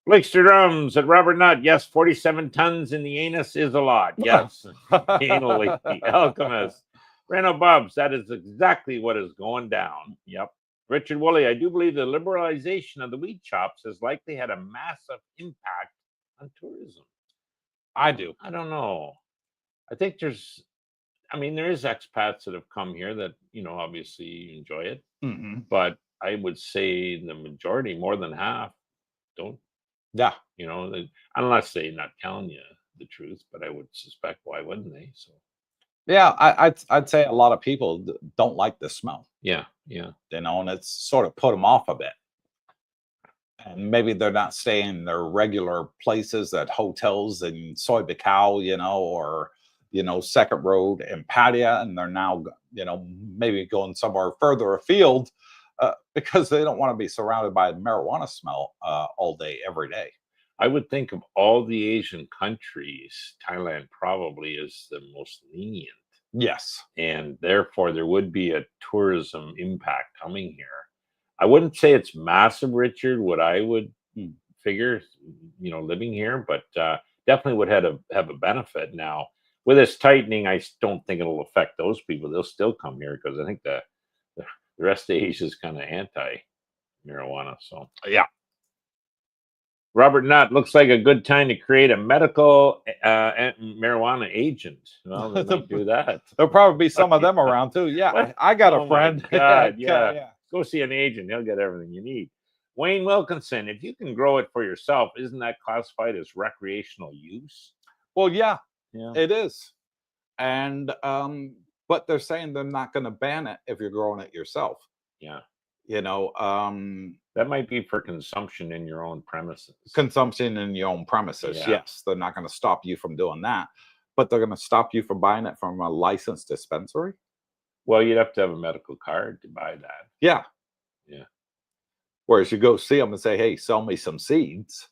S2: Blakester Drums at Robert Nutt. Yes, 47 tons in the anus is a lot. Yes. Anally. Alchemist. Reno Bubs, that is exactly what is going down. Yep. Richard Woolley, I do believe the liberalization of the weed shops has likely had a massive impact on tourism.
S1: I do.
S2: I don't know. I think there is expats that have come here that, obviously enjoy it.
S1: Mm-hmm.
S2: But I would say the majority, more than half, don't.
S1: Yeah.
S2: Unless they're not telling you the truth, but I would suspect why wouldn't they? So
S1: Yeah, I'd say a lot of people don't like the smell.
S2: yeah.
S1: And it's sort of put them off a bit. And maybe they're not staying in their regular places at hotels in Soy Bacau, or Second Road and Pattaya, and they're now maybe going somewhere further afield because they don't want to be surrounded by marijuana smell all day, every day.
S2: I would think of all the Asian countries, Thailand probably is the most lenient.
S1: Yes.
S2: And therefore, there would be a tourism impact coming here. I wouldn't say it's massive, Richard, what I would figure, living here, but definitely would have a benefit. Now, with this tightening, I don't think it'll affect those people. They'll still come here because I think the rest of Asia is kind of anti-marijuana. So,
S1: yeah.
S2: Robert Nutt, looks like a good time to create a medical marijuana agent. Well, they might do that.
S1: There'll probably be some of them around too. Yeah, I got a friend.
S2: God, yeah. Go see an agent. He'll get everything you need. Wayne Wilkinson, if you can grow it for yourself, isn't that classified as recreational use?
S1: Well, yeah. It is. And but they're saying they're not going to ban it if you're growing it yourself.
S2: Yeah.
S1: That
S2: might be for consumption in your own premises.
S1: Yes. They're not going to stop you from doing that, but they're going to stop you from buying it from a licensed dispensary.
S2: Well, you'd have to have a medical card to buy that.
S1: Yeah.
S2: Yeah.
S1: Whereas you go see them and say, hey, sell me some seeds.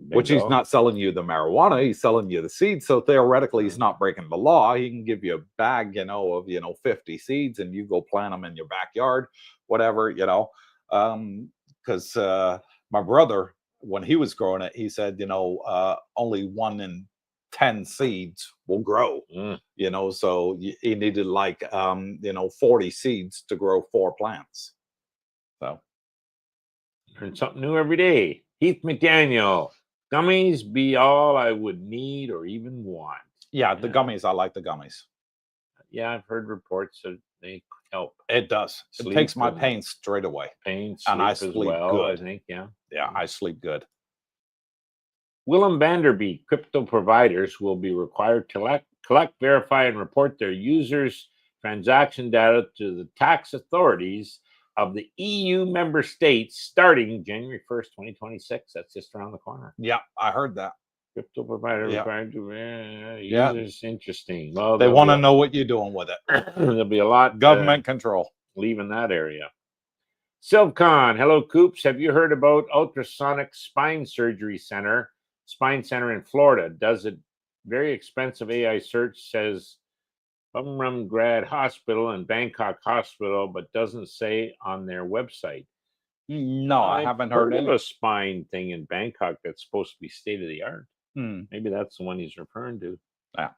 S1: Which he's not selling you the marijuana, he's selling you the seeds. So theoretically, he's not breaking the law. He can give you a bag, of 50 seeds, and you go plant them in your backyard, whatever, because my brother, when he was growing it, he said, only 1 in 10 seeds will grow. So he needed like 40 seeds to grow 4 plants. So
S2: learn something new every day. Heath McDaniel. Gummies be all I would need or even want.
S1: Yeah, the gummies. I like the gummies.
S2: Yeah, I've heard reports that they help.
S1: It does. It takes my pain straight away.
S2: Pain,
S1: and I sleep good.
S2: I think, yeah.
S1: Yeah, I sleep good.
S2: Willem Vanderbeek, crypto providers will be required to collect, verify, and report their users' transaction data to the tax authorities of the EU member states starting January 1st, 2026. That's just around the corner.
S1: Yeah, I heard that.
S2: Crypto provider required to users. Interesting. Well,
S1: they want to know what you're doing with it.
S2: There'll be a lot
S1: government control
S2: leaving that area. Silvcon, hello Coops. Have you heard about Ultrasonic Spine Center in Florida? Does it very expensive AI search says Bumrungrad Hospital and Bangkok Hospital, but doesn't say on their website.
S1: No, I haven't heard
S2: of a spine thing in Bangkok that's supposed to be state of the art. Maybe that's the one he's referring to.
S1: Yeah,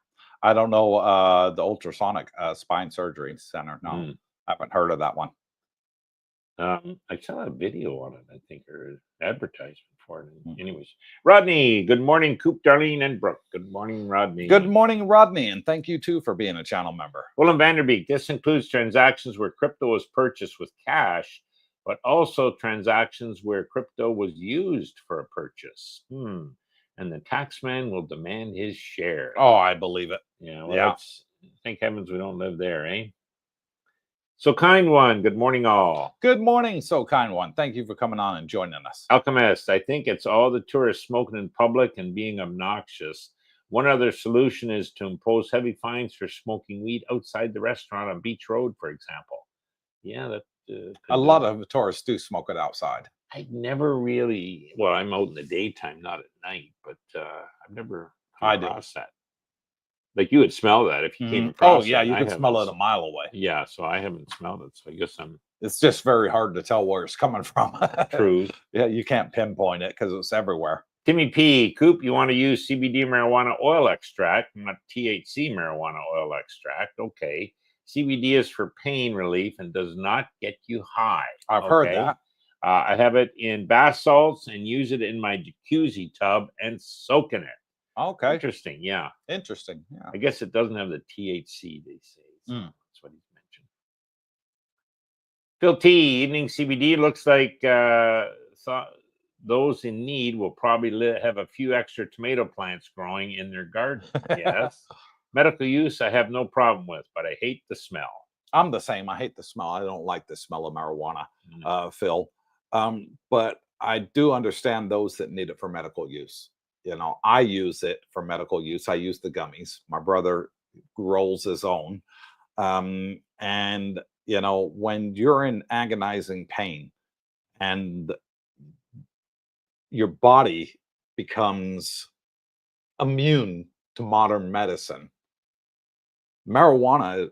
S1: I don't know the Ultrasonic Spine Surgery Center. No, I haven't heard of that one.
S2: I saw a video on it, I think, or advertisement for it. Anyways, Rodney, good morning, Coop, Darlene, and Brooke. Good morning, Rodney.
S1: Good morning, Rodney, and thank you too for being a channel member.
S2: Willem Vanderbeek, this includes transactions where crypto was purchased with cash, but also transactions where crypto was used for a purchase. And the taxman will demand his share.
S1: Oh, I believe it.
S2: Yeah, well, thank heavens we don't live there, eh? So kind one, good morning all.
S1: Good morning, so kind one. Thank you for coming on and joining us.
S2: Alchemist, I think it's all the tourists smoking in public and being obnoxious. One other solution is to impose heavy fines for smoking weed outside the restaurant on Beach Road, for example. Yeah, that
S1: A lot of tourists do smoke it outside.
S2: I never really. Well, I'm out in the daytime, not at night, but I've never come
S1: I do.
S2: across that. Like you would smell that if you came
S1: Oh
S2: across
S1: yeah,
S2: it.
S1: you
S2: I
S1: can smell it
S2: haven't.
S1: a mile away.
S2: Yeah, so I haven't smelled it. So I guess I'm
S1: It's just very hard to tell where it's coming from.
S2: true.
S1: Yeah, you can't pinpoint it because it's everywhere.
S2: Timmy P. Coop, you want to use CBD marijuana oil extract, not THC marijuana oil extract. Okay. CBD is for pain relief and does not get you high.
S1: I've heard that.
S2: I have it in bath salts and use it in my jacuzzi tub and soak in it.
S1: Okay.
S2: Interesting. Yeah.
S1: Interesting. Yeah.
S2: I guess it doesn't have the THC, they say. So that's what he's mentioned. Phil T. Evening CBD looks like those in need will probably have a few extra tomato plants growing in their garden. Yes. Medical use, I have no problem with, but I hate the smell.
S1: I'm the same. I hate the smell. I don't like the smell of marijuana, Phil. But I do understand those that need it for medical use. You know, I use it for medical use. I use the gummies. My brother rolls his own. And, you know, when you're in agonizing pain and your body becomes immune to modern medicine, marijuana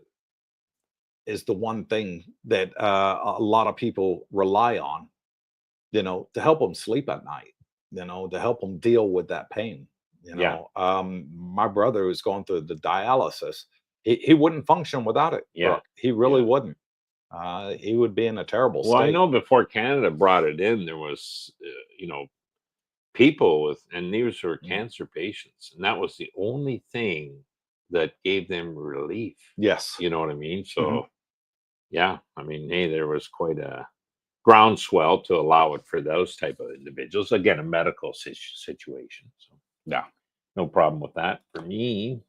S1: is the one thing that a lot of people rely on, you know, to help them sleep at night, you know, to help them deal with that pain. You know, my brother who's going through the dialysis, he wouldn't function without it.
S2: Yeah.
S1: Brooke. He really wouldn't. He would be in a terrible state.
S2: Well, I know before Canada brought it in, there was, you know, people with, and these were cancer patients, and that was the only thing that gave them relief.
S1: Yes.
S2: You know what I mean? So, yeah, I mean, hey, there was quite a groundswell to allow it for those type of individuals. Again, a medical situation. So,
S1: yeah,
S2: no problem with that for me.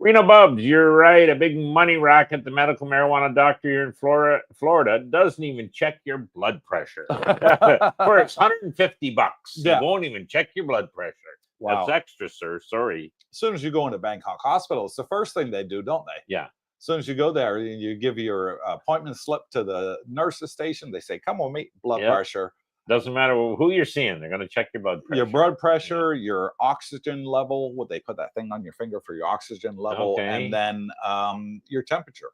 S2: Reno Bubs, you're right. A big money racket. The medical marijuana doctor here in Florida doesn't even check your blood pressure. For it's $150.
S1: Yeah.
S2: They won't even check your blood pressure.
S1: Wow.
S2: That's extra, sir. Sorry.
S1: As soon as you go into Bangkok Hospital, it's the first thing they do, don't they?
S2: Yeah.
S1: As soon as you go there, you give your appointment slip to the nurse's station. They say, come with me, blood pressure.
S2: Doesn't matter who you're seeing. They're going to check your blood pressure.
S1: Your blood pressure, your oxygen level. They put that thing on your finger for your oxygen level. And then your temperature.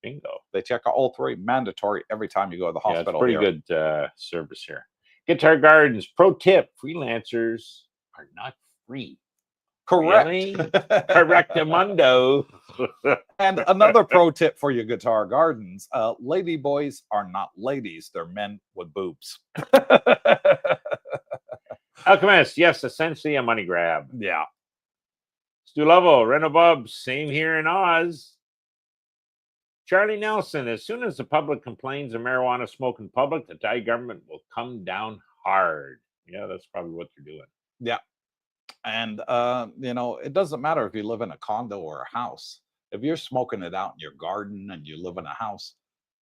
S2: Bingo.
S1: They check all three. Mandatory every time you go to the hospital.
S2: Yeah, it's pretty good service here. Guitar Gardens. Pro tip. Freelancers are not free.
S1: Correct.
S2: Really? Correctamundo.
S1: And another pro tip for your Guitar Gardens, lady boys are not ladies. They're men with boobs.
S2: Alchemist, yes, essentially a money grab.
S1: Yeah.
S2: Stu Lovell, Reno Bubs, same here in Oz. Charlie Nelson, as soon as the public complains of marijuana smoke in public, the Thai government will come down hard. Yeah, that's probably what they're doing.
S1: Yeah. And, you know, it doesn't matter if you live in a condo or a house. If you're smoking it out in your garden and you live in a house,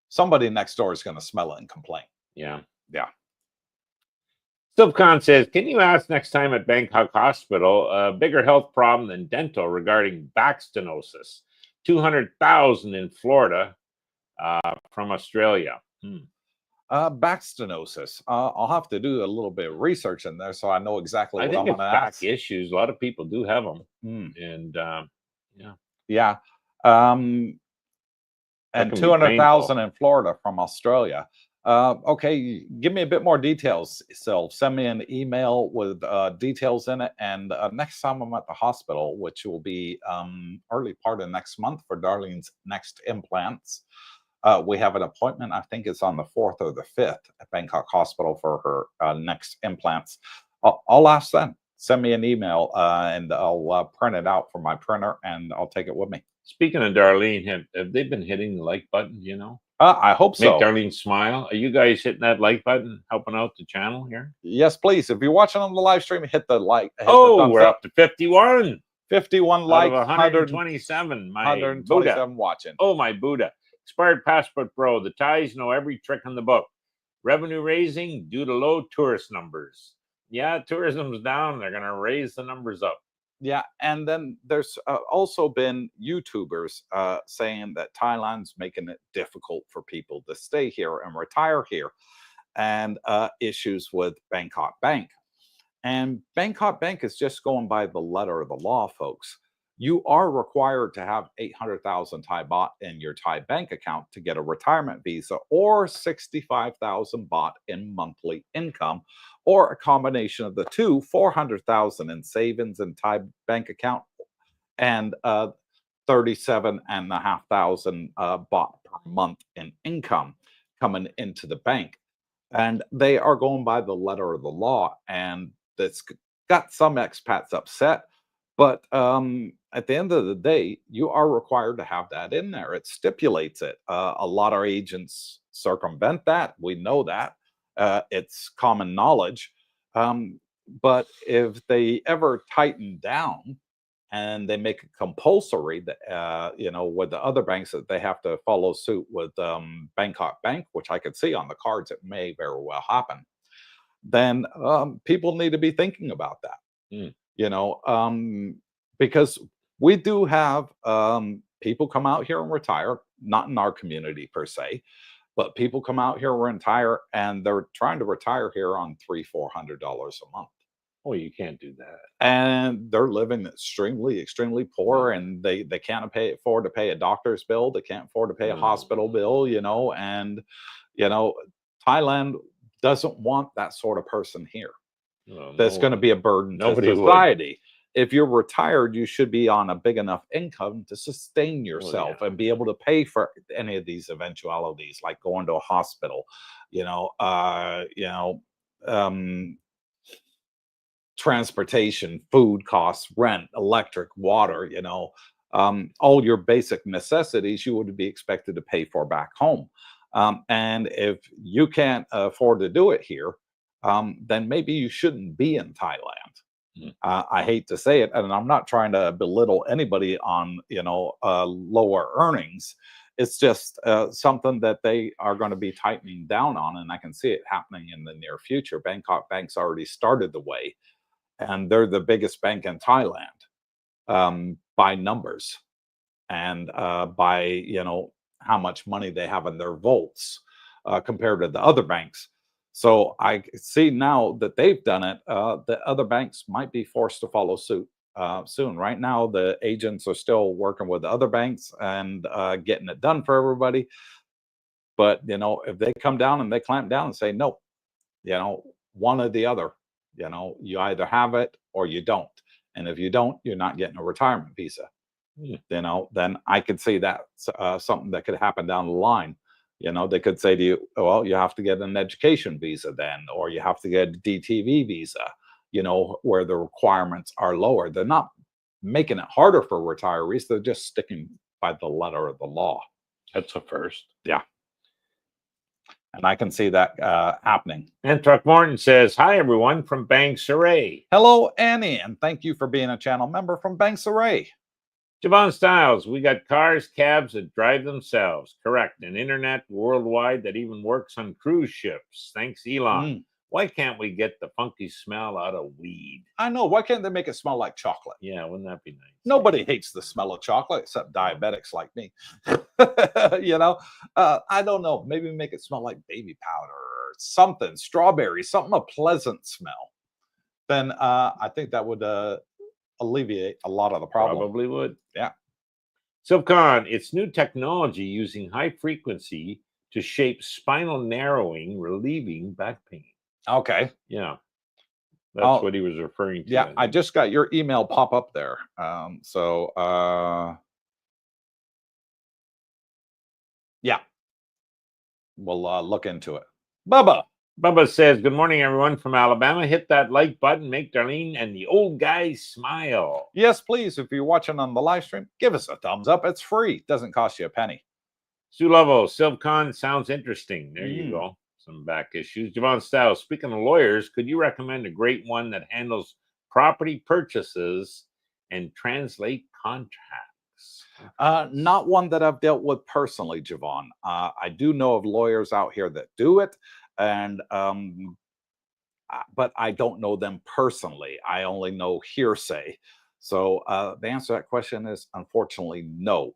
S1: somebody next door is going to smell it and complain.
S2: Yeah.
S1: Yeah.
S2: Silvcon says, can you ask next time at Bangkok Hospital a bigger health problem than dental regarding back stenosis? 200,000 in Florida from Australia.
S1: Back stenosis. I'll have to do a little bit of research in there so I know exactly what I'm going to ask.
S2: Back issues. A lot of people do have them. And
S1: yeah. And 200,000 in Florida from Australia. Okay, give me a bit more details, Sil. Send me an email with details in it. And next time I'm at the hospital, which will be early part of next month for Darlene's next implants, we have an appointment. I think it's on the 4th or the 5th at Bangkok Hospital for her next implants. I'll ask them. Send me an email and I'll print it out from my printer and I'll take it with me.
S2: Speaking of Darlene, have they been hitting the like button, you know?
S1: I hope so.
S2: Make Darlene smile. Are you guys hitting that like button, helping out the channel here?
S1: Yes, please. If you're watching on the live stream, hit the like.
S2: We're up to 51.
S1: 51 likes.
S2: 127. My
S1: 127
S2: Buddha.
S1: Watching.
S2: Oh, my Buddha. Expired passport bro. The Thais know every trick in the book. Revenue raising due to low tourist numbers. Yeah, tourism's down. They're going to raise the numbers up.
S1: Yeah, and then there's also been YouTubers saying that Thailand's making it difficult for people to stay here and retire here, and issues with Bangkok Bank. And Bangkok Bank is just going by the letter of the law, folks. You are required to have 800,000 Thai baht in your Thai bank account to get a retirement visa, or 65,000 baht in monthly income, or a combination of the two, 400,000 in savings in Thai bank account, and 37,500 baht per month in income coming into the bank. And they are going by the letter of the law, and that's got some expats upset. But at the end of the day, you are required to have that in there. It stipulates it. A lot of agents circumvent that. We know that. It's common knowledge. But if they ever tighten down and they make it compulsory that with the other banks, that they have to follow suit with Bangkok Bank, which I could see on the cards, it may very well happen. Then people need to be thinking about that.
S2: Mm.
S1: Because we do have people come out here and retire, not in our community per se, but people come out here and retire, and they're trying to retire here on $300-400 a month.
S2: Oh, you can't do that.
S1: And they're living extremely poor, and they can't afford to pay a doctor's bill. They can't afford to pay a hospital bill, and Thailand doesn't want that sort of person here. That's going to be a burden to society. If you're retired, you should be on a big enough income to sustain yourself and be able to pay for any of these eventualities, like going to a hospital, transportation, food costs, rent, electric, water, all your basic necessities you would be expected to pay for back home. And if you can't afford to do it here, then maybe you shouldn't be in Thailand. I hate to say it, and I'm not trying to belittle anybody on lower earnings. It's just something that they are going to be tightening down on, and I can see it happening in the near future. Bangkok Bank's already started the way, and they're the biggest bank in Thailand by numbers, and by how much money they have in their vaults compared to the other banks. So I see now that they've done it, the other banks might be forced to follow suit soon. Right now, the agents are still working with the other banks and getting it done for everybody. But if they come down and they clamp down and say no, one or the other, you either have it or you don't. And if you don't, you're not getting a retirement visa. Then I could see that something that could happen down the line. They could say to you, well, you have to get an education visa then, or you have to get a DTV visa, where the requirements are lower. They're not making it harder for retirees. They're just sticking by the letter of the law.
S2: That's a first.
S1: Yeah. And I can see that happening.
S2: And Truck Morton says, hi, everyone from Bangsaray.
S1: Hello, Annie, and thank you for being a channel member from Bangsaray.
S2: Javon Styles, we got cars, cabs that drive themselves. Correct. And internet worldwide that even works on cruise ships. Thanks, Elon. Why can't we get the funky smell out of weed?
S1: I know. Why can't they make it smell like chocolate?
S2: Yeah, wouldn't that be nice?
S1: Nobody hates the smell of chocolate except diabetics like me. I don't know. Maybe make it smell like baby powder or something, strawberry, something a pleasant smell. Then I think that would alleviate a lot of the problem.
S2: Probably would.
S1: Yeah.
S2: Silcon, it's new technology using high frequency to shape spinal narrowing, relieving back pain.
S1: Okay.
S2: Yeah. That's what he was referring to.
S1: Yeah, I just got your email pop up there. Yeah. We'll look into it.
S2: Bubba says, good morning, everyone from Alabama. Hit that like button, make Darlene and the old guys smile.
S1: Yes, please. If you're watching on the live stream, give us a thumbs up. It's free. Doesn't cost you a penny.
S2: Sue Lovo, Silcon sounds interesting. There you go. Some back issues. Javon Styles, speaking of lawyers, could you recommend a great one that handles property purchases and translate contracts?
S1: Not one that I've dealt with personally, Javon. I do know of lawyers out here that do it. And but I don't know them personally. I only know hearsay. So the answer to that question is unfortunately no.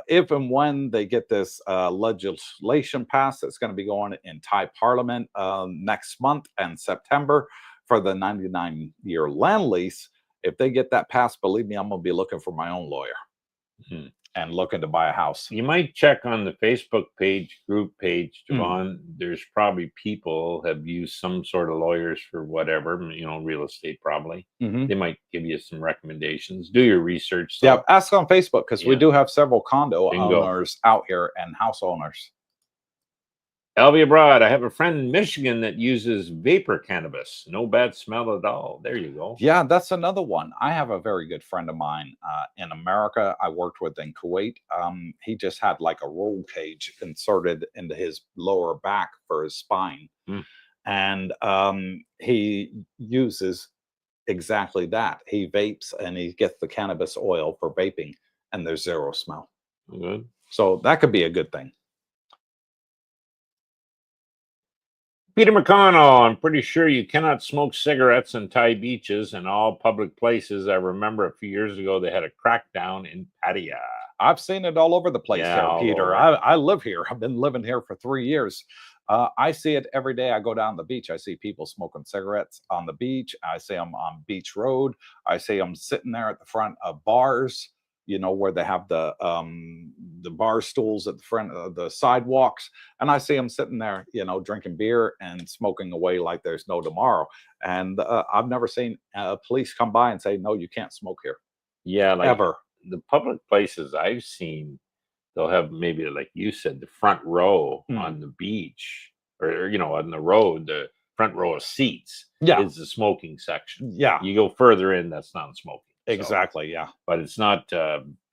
S1: If and when they get this legislation passed, it's going to be going in Thai Parliament next month and September for the 99-year land lease. If they get that passed, believe me, I'm going to be looking for my own lawyer and looking to buy a house.
S2: You might check on the Facebook group page,
S1: Mm.
S2: Javon. There's probably people have used some sort of lawyers for whatever, real estate probably.
S1: Mhm.
S2: They might give you some recommendations. Do your research.
S1: Yeah, ask on Facebook because we do have several condo
S2: Bingo.
S1: owners out here and house owners.
S2: LV Abroad, I have a friend in Michigan that uses vapor cannabis. No bad smell at all. There you go.
S1: Yeah, that's another one. I have a very good friend of mine in America I worked with in Kuwait. He just had like a roll cage inserted into his lower back for his spine. And he uses exactly that. He vapes and he gets the cannabis oil for vaping, and there's zero smell.
S2: Good.
S1: So that could be a good thing.
S2: Peter McConnell, I'm pretty sure you cannot smoke cigarettes in Thai beaches and all public places. I remember a few years ago they had a crackdown in Pattaya.
S1: I've seen it all over the place
S2: Yeah,
S1: there,
S2: all
S1: Peter.
S2: over.
S1: I live here. I've been living here for 3 years. I see it every day. I go down the beach. I see people smoking cigarettes on the beach. I see them on Beach Road. I see them sitting there at the front of bars, where they have the bar stools at the front of the sidewalks. And I see them sitting there, drinking beer and smoking away like there's no tomorrow. And I've never seen police come by and say, no, you can't smoke here.
S2: Yeah, like
S1: ever.
S2: The public places I've seen, they'll have maybe, like you said, the front row on the beach or on the road, the front row of seats is the smoking section.
S1: Yeah.
S2: You go further in, that's non-smoking.
S1: Exactly, yeah.
S2: But it's not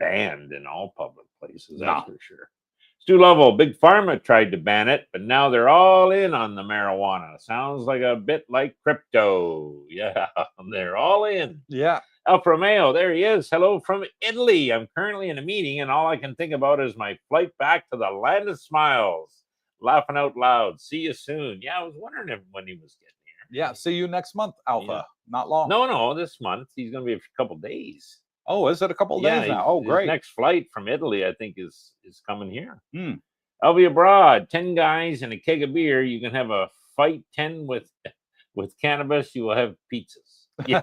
S2: banned in all public places, that's for sure. Stu Lovell, Big Pharma tried to ban it, but now they're all in on the marijuana. Sounds like a bit like crypto. Yeah, they're all in.
S1: Yeah.
S2: Alfa Romeo, there he is. Hello from Italy. I'm currently in a meeting, and all I can think about is my flight back to the land of smiles. Laughing out loud. See you soon. Yeah, I was wondering when he was getting here.
S1: Yeah, see you next month, Alpha.
S2: Yeah.
S1: Not long.
S2: No, this month. He's going to be a couple days.
S1: Oh, is it a couple days now? Oh, great.
S2: His next flight from Italy, I think, is coming here.
S1: I'll
S2: be abroad. 10 guys and a keg of beer. You can have a fight 10 with cannabis. You will have pizzas.
S1: Yeah,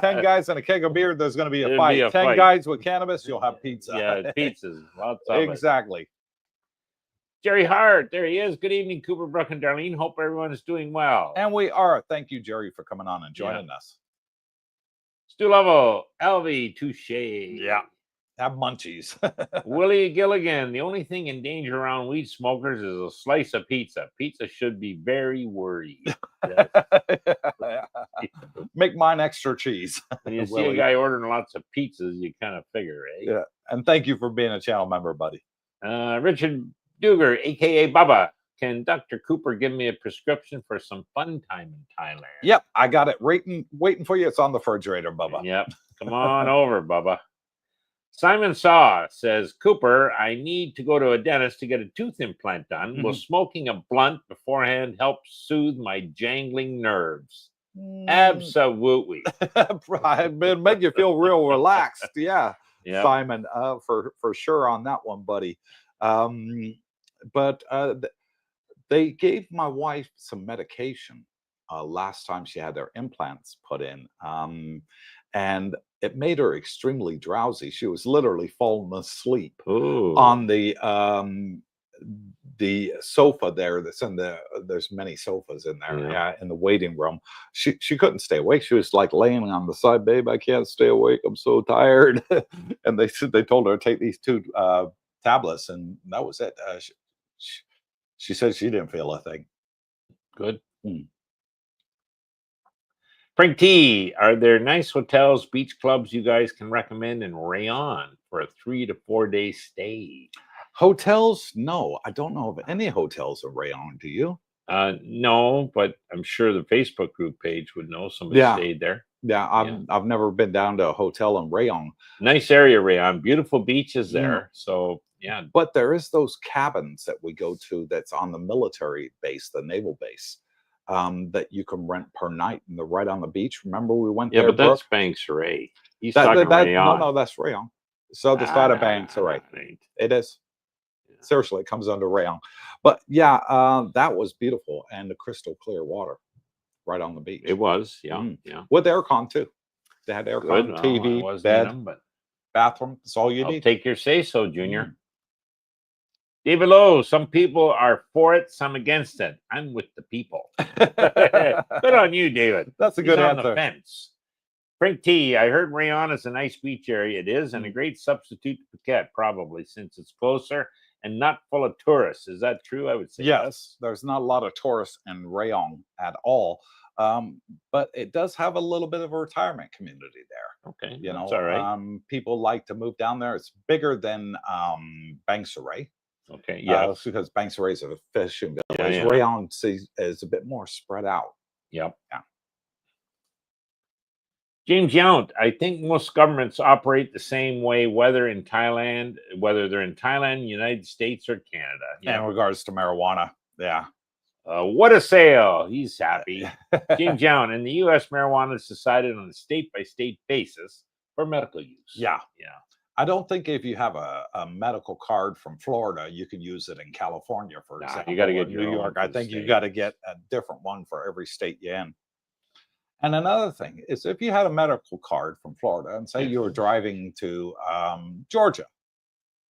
S1: 10 guys and a keg of beer. There's going to be a fight. 10 guys with cannabis. You'll have pizza.
S2: Yeah, pizzas. Lots of
S1: exactly.
S2: Jerry Hart, there he is. Good evening, Cooper, Brooke, and Darlene. Hope everyone is doing well.
S1: And we are. Thank you, Jerry, for coming on and joining us.
S2: Stu Lovell, LV, touche.
S1: Yeah. Have munchies.
S2: Willie Gilligan, the only thing in danger around weed smokers is a slice of pizza. Pizza should be very worried.
S1: Make mine extra cheese.
S2: When you see a guy ordering lots of pizzas, you kind of figure, eh?
S1: Yeah. And thank you for being a channel member, buddy.
S2: Richard Duger, a.k.a. Bubba. Can Dr. Cooper give me a prescription for some fun time in Thailand?
S1: Yep, I got it waiting for you. It's on the refrigerator, Bubba.
S2: Yep, come on over, Bubba. Simon Saw says, Cooper, I need to go to a dentist to get a tooth implant done. Will smoking a blunt beforehand help soothe my jangling nerves? Absolutely.
S1: It'll make you feel real relaxed. Yeah,
S2: yep.
S1: Simon, for sure on that one, buddy. But they gave my wife some medication last time she had their implants put in, and it made her extremely drowsy. She was literally falling asleep on the sofa there. That's in there's many sofas in there, in the waiting room. She couldn't stay awake. She was like laying on the side, babe, I can't stay awake. I'm so tired. And they told her to take these 2 tablets, and that was it. She said she didn't feel a thing.
S2: Good. Frank T, are there nice hotels, beach clubs you guys can recommend in Rayon for a 3 to 4 day stay?
S1: Hotels? No, I don't know of any hotels in Rayon. Do you?
S2: No, but I'm sure the Facebook group page would know somebody stayed there.
S1: Yeah, I've never been down to a hotel in Rayon.
S2: Nice area, Rayon. Beautiful beaches there. So yeah.
S1: But there is those cabins that we go to that's on the military base, the naval base. that you can rent per night, and they're right on the beach. Remember we went
S2: Yeah,
S1: there,
S2: but that's
S1: Brooke?
S2: Banks Ray. He's
S1: That,
S2: talking
S1: that, that no,
S2: rayon.
S1: no, that's rayon. So the side of Banks, all right.
S2: It ain't.
S1: It is.
S2: Yeah.
S1: Seriously, it comes under rayon. But yeah, that was beautiful, and the crystal clear water right on the beach.
S2: It was, yeah, yeah.
S1: With aircon too. They had
S2: Good.
S1: aircon,
S2: Well, I
S1: TV,
S2: wasn't in
S1: bed,
S2: them, but
S1: bathroom. That's all you
S2: I'll
S1: need.
S2: take your say so, Junior. David Lowe, some people are for it, some against it. I'm with the people. Good on you, David.
S1: That's a
S2: He's
S1: good
S2: on
S1: answer.
S2: the fence. Frank T, I heard Rayon is a nice beach area. It is, and a great substitute to Phuket, probably, since it's closer and not full of tourists. Is that true? I would say
S1: yes. There's not a lot of tourists in Rayon at all, but it does have a little bit of a retirement community there.
S2: Okay,
S1: You
S2: that's
S1: know,
S2: all right.
S1: people like to move down there. It's bigger than Banks
S2: Okay, yeah.
S1: because Banks is a fishing village.
S2: Yeah, yeah.
S1: Rayon is a bit more spread out.
S2: Yep.
S1: Yeah.
S2: James Yount, I think most governments operate the same way, whether they're in Thailand, United States, or Canada.
S1: In regards to marijuana, yeah.
S2: What a sale! He's happy. James Yount, in the U.S., marijuana is decided on a state-by-state basis for medical use.
S1: Yeah.
S2: Yeah.
S1: I don't think if you have a medical card from Florida, you can use it in California, for example.
S2: You got to get
S1: New York. I think you got to get a different one for every state you're in. And another thing is, if you had a medical card from Florida and say you were driving to Georgia,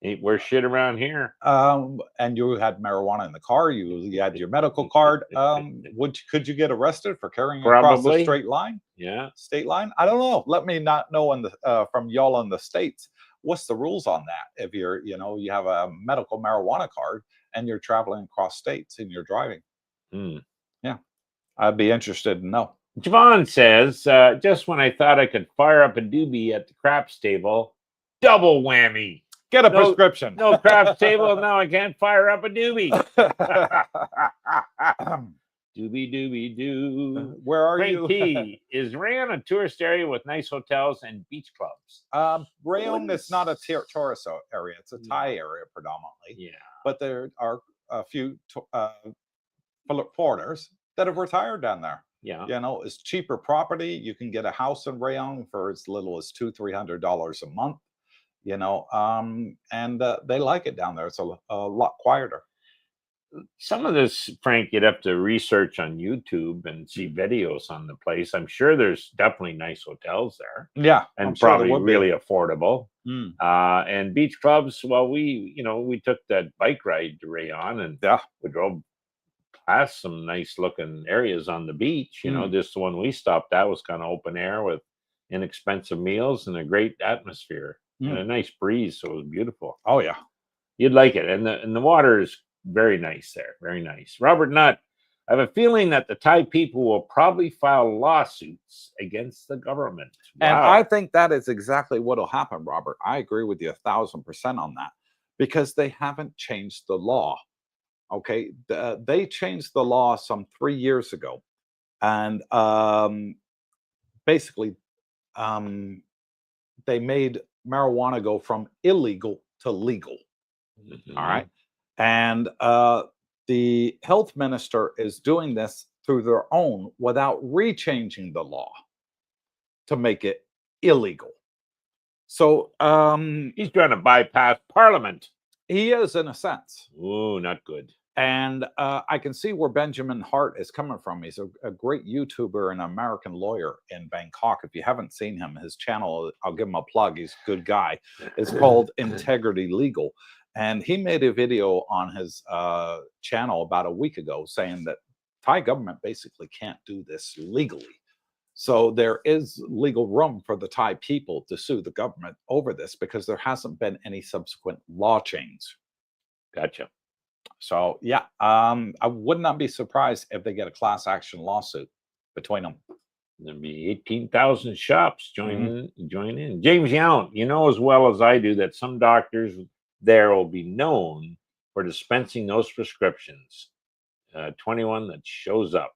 S2: ain't worth shit around here,
S1: and you had marijuana in the car, you had your medical card, could you get arrested for carrying it across the straight line?
S2: Yeah,
S1: state line. I don't know. Let me not know from y'all in the States. What's the rules on that? If you're, you have a medical marijuana card and you're traveling across states and you're driving. Yeah, I'd be interested to know.
S2: Javon says, just when I thought I could fire up a doobie at the craps table, double whammy.
S1: Get a prescription.
S2: No craps table. Now I can't fire up a doobie. Doobie doo.
S1: Where are
S2: Frank
S1: you?
S2: T, is Rayon a tourist area with nice hotels and beach clubs?
S1: Rayon is not a tourist area. It's a Thai area predominantly.
S2: Yeah.
S1: But there are a few foreigners that have retired down there.
S2: Yeah.
S1: It's cheaper property. You can get a house in Rayon for as little as $200-300 a month. And they like it down there. It's a lot quieter.
S2: Some of this, Frank, you'd have to research on YouTube and see videos on the place. I'm sure there's definitely nice hotels there.
S1: Yeah,
S2: and probably really affordable. And beach clubs. Well, we took that bike ride to Rayon, and we drove past some nice looking areas on the beach. Just the one we stopped at was kind of open air with inexpensive meals and a great atmosphere and a nice breeze. So it was beautiful.
S1: Oh yeah,
S2: you'd like it, and the water is very nice there. Very nice. Robert Nutt, I have a feeling that the Thai people will probably file lawsuits against the government.
S1: Wow. And I think that is exactly what will happen, Robert. I agree with you 1,000% on that, because they haven't changed the law. Okay, they changed the law some 3 years ago, and basically they made marijuana go from illegal to legal. All right. And the health minister is doing this through their own without rechanging the law to make it illegal. So
S2: he's trying to bypass Parliament.
S1: He is, in a sense.
S2: Oh, not good.
S1: And I can see where Benjamin Hart is coming from. He's a great YouTuber and American lawyer in Bangkok. If you haven't seen him, his channel, I'll give him a plug. He's a good guy. It's called Integrity Legal. And he made a video on his channel about a week ago saying that Thai government basically can't do this legally. So there is legal room for the Thai people to sue the government over this because there hasn't been any subsequent law change.
S2: Gotcha.
S1: So yeah, I would not be surprised if they get a class action lawsuit between them.
S2: There'll be 18,000 shops join in. James Yount, you know as well as I do that some doctors there will be known for dispensing those prescriptions. 21 that shows up.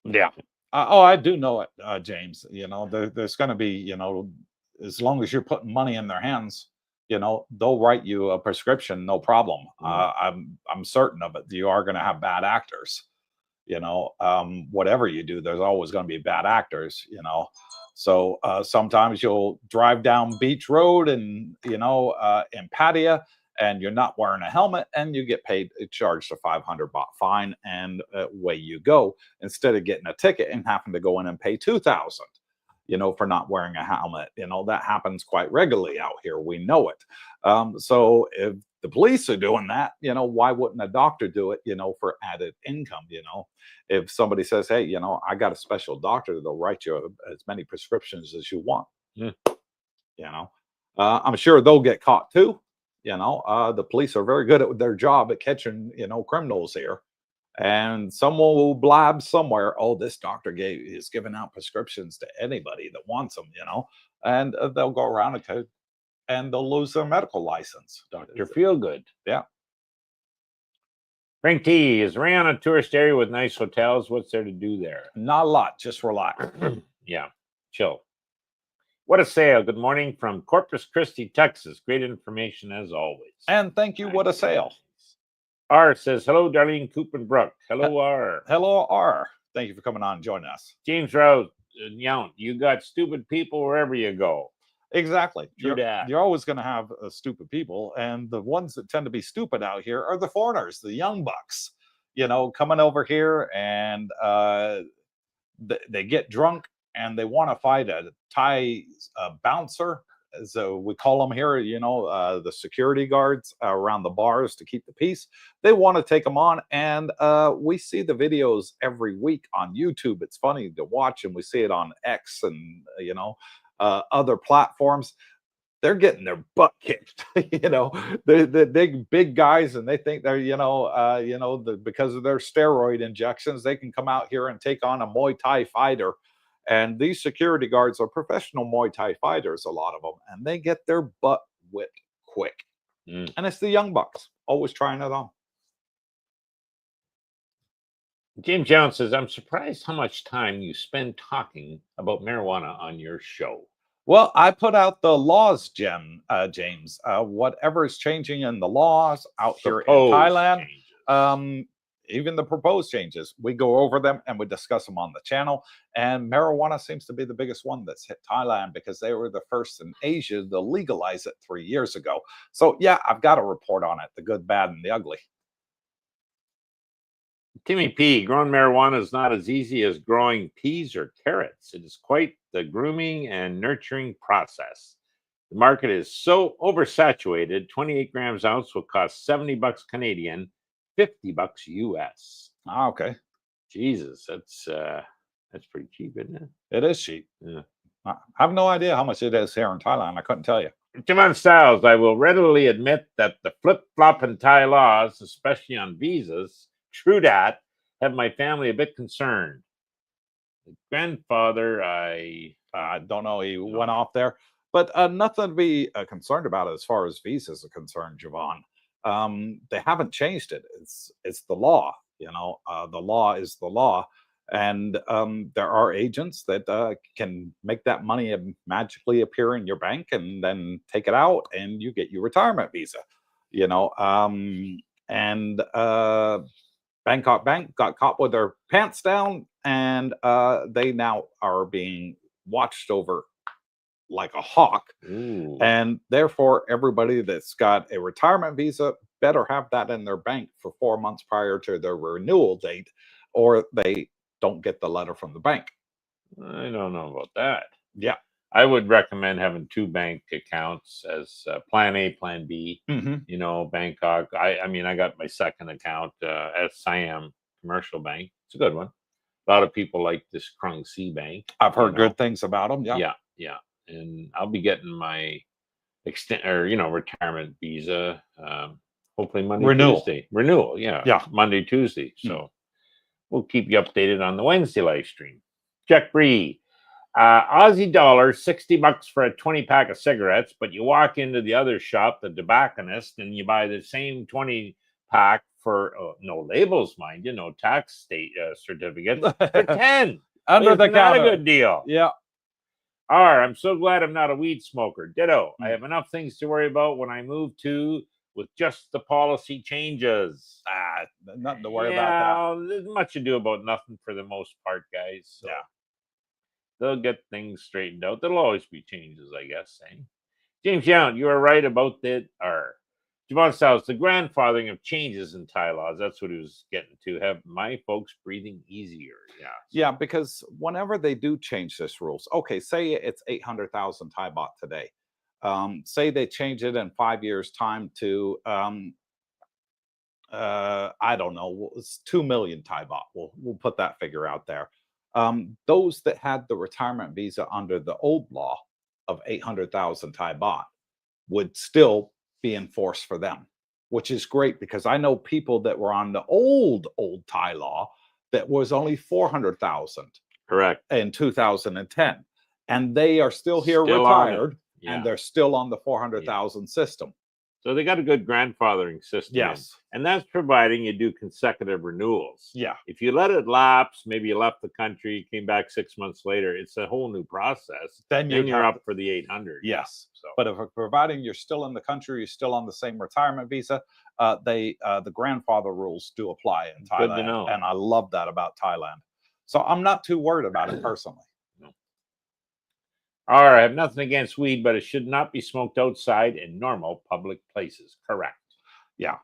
S1: Yeah. I do know it, James. There's going to be, as long as you're putting money in their hands, they'll write you a prescription, no problem. I'm certain of it. You are going to have bad actors, Whatever you do, there's always going to be bad actors. So sometimes you'll drive down Beach Road and in Pattaya, and you're not wearing a helmet, and you get charged a 500 baht fine, and away you go, instead of getting a ticket and having to go in and pay 2,000, for not wearing a helmet. That happens quite regularly out here. We know it. So if the police are doing that, why wouldn't a doctor do it, for added income? If somebody says, hey, I got a special doctor that'll write you as many prescriptions as you want, I'm sure they'll get caught too. The police are very good at their job at catching, criminals here. And someone will blab somewhere, oh, this doctor is giving out prescriptions to anybody that wants them, and they'll go around and they'll lose their medical license.
S2: Dr. Feelgood.
S1: Yeah.
S2: Frank T, is Ray on a tourist area with nice hotels? What's there to do there?
S1: Not a lot, just relax.
S2: Yeah, chill. What a sale. Good morning from Corpus Christi, Texas. Great information as always.
S1: And thank you. What a sale.
S2: R says, hello, Darlene, Coop, and Brooke. Hello, R.
S1: Hello, R. Thank you for coming on and joining us.
S2: James Rouse, you got stupid people wherever you go.
S1: Exactly.
S2: You're
S1: always going to have stupid people. And the ones that tend to be stupid out here are the foreigners, the young bucks, coming over here, and they get drunk and they want to fight a Thai bouncer, as we call them here, the security guards around the bars to keep the peace. They want to take them on, and we see the videos every week on YouTube. It's funny to watch, and we see it on X and other platforms. They're getting their butt kicked. The big guys, and they think they're because of their steroid injections, they can come out here and take on a Muay Thai fighter. And these security guards are professional Muay Thai fighters, a lot of them, and they get their butt whipped quick. And it's the young bucks always trying it on.
S2: James Jones says, I'm surprised how much time you spend talking about marijuana on your show.
S1: Well, I put out the laws, James. Whatever is changing in the laws out here in Thailand, even the proposed changes, we go over them and we discuss them on the channel. And marijuana seems to be the biggest one that's hit Thailand, because they were the first in Asia to legalize it 3 years ago. So yeah, I've got a report on it, the good, bad, and the ugly.
S2: Timmy P, growing marijuana is not as easy as growing peas or carrots. It is quite the grooming and nurturing process. The market is so oversaturated. 28 grams ounce will cost 70 bucks Canadian, 50 bucks US.
S1: Okay.
S2: Jesus, that's pretty cheap, isn't it?
S1: It is cheap.
S2: Yeah.
S1: I have no idea how much it is here in Thailand. I couldn't tell you.
S2: Javon Styles, I will readily admit that the flip-flop in Thai laws, especially on visas, true that, have my family a bit concerned. The grandfather, I
S1: don't know, he went off there. But nothing to be concerned about as far as visas are concerned, Javon. They haven't changed it. It's the law. The law is the law. And there are agents that can make that money magically appear in your bank and then take it out, and you get your retirement visa. Bangkok Bank got caught with their pants down, and they now are being watched over like a hawk.
S2: Ooh.
S1: And therefore, everybody that's got a retirement visa better have that in their bank for 4 months prior to their renewal date, or they don't get the letter from the bank.
S2: I don't know about that.
S1: Yeah.
S2: I would recommend having 2 bank accounts as plan A, plan B. Bangkok. I mean, I got my second account at Siam Commercial Bank. It's a good one. A lot of people like this Krung C Bank.
S1: I've heard good things about them. Yeah.
S2: Yeah. And I'll be getting my retirement visa. Hopefully Monday, Tuesday. Renewal. Yeah. Monday, Tuesday. So we'll keep you updated on the Wednesday live stream. Jack Bree. Aussie dollar, 60 bucks for a 20 pack of cigarettes, but you walk into the other shop, the tobacconist, and you buy the same 20 pack for no labels, mind you, no tax state certificates for 10
S1: under the counter.
S2: Not a good deal.
S1: Yeah.
S2: I'm so glad I'm not a weed smoker. Ditto. I have enough things to worry about when I move to with just the policy changes.
S1: Nothing to worry about that.
S2: There's much ado about nothing for the most part, guys. So
S1: Yeah.
S2: they'll get things straightened out. There'll always be changes, I guess. Eh? James Young, you are right about that. Or Javon Styles, the grandfathering of changes in Thai laws. That's what he was getting to. Have my folks breathing easier. Yeah.
S1: Yeah, because whenever they do change this rules, okay, say it's 800,000 Thai baht today. Say they change it in 5 years' time to I don't know, it's 2 million Thai baht. We'll put that figure out there. Those that had the retirement visa under the old law of 800,000 Thai baht would still be enforced for them, which is great because I know people that were on the old Thai law that was only 400,000
S2: Correct.
S1: in 2010, and they are still here
S2: Still on it.
S1: retired,
S2: Yeah.
S1: and they're still on the 400,000 system.
S2: So they got a good grandfathering system.
S1: Yes.
S2: And that's providing you do consecutive renewals.
S1: Yeah.
S2: If you let it lapse, maybe you left the country, came back 6 months later, it's a whole new process.
S1: Then
S2: you're up for the 800.
S1: Yes.
S2: So,
S1: but if providing you're still in the country, you're still on the same retirement visa, the grandfather rules do apply in Thailand.
S2: Good to know.
S1: And I love that about Thailand. So I'm not too worried about it personally.
S2: All right, I have nothing against weed, but it should not be smoked outside in normal public places. Correct.
S1: Yeah.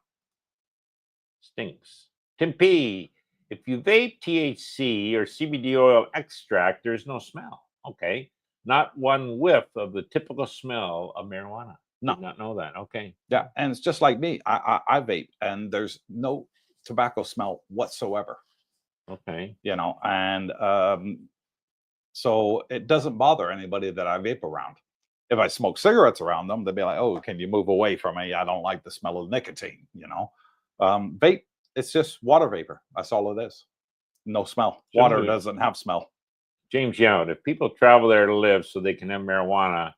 S2: Stinks. Tim P, if you vape THC or CBD oil extract, there's no smell. Okay. Not one whiff of the typical smell of marijuana.
S1: No.
S2: Did not know that. Okay.
S1: Yeah. And it's just like me. I vape and there's no tobacco smell whatsoever.
S2: Okay.
S1: You know, and so it doesn't bother anybody that I vape around. If I smoke cigarettes around them, they'll be like, "Oh, can you move away from me? I don't like the smell of nicotine." You know, vape, it's just water vapor. That's all it is. No smell. Water doesn't have smell.
S2: James Young, if people travel there to live so they can have marijuana,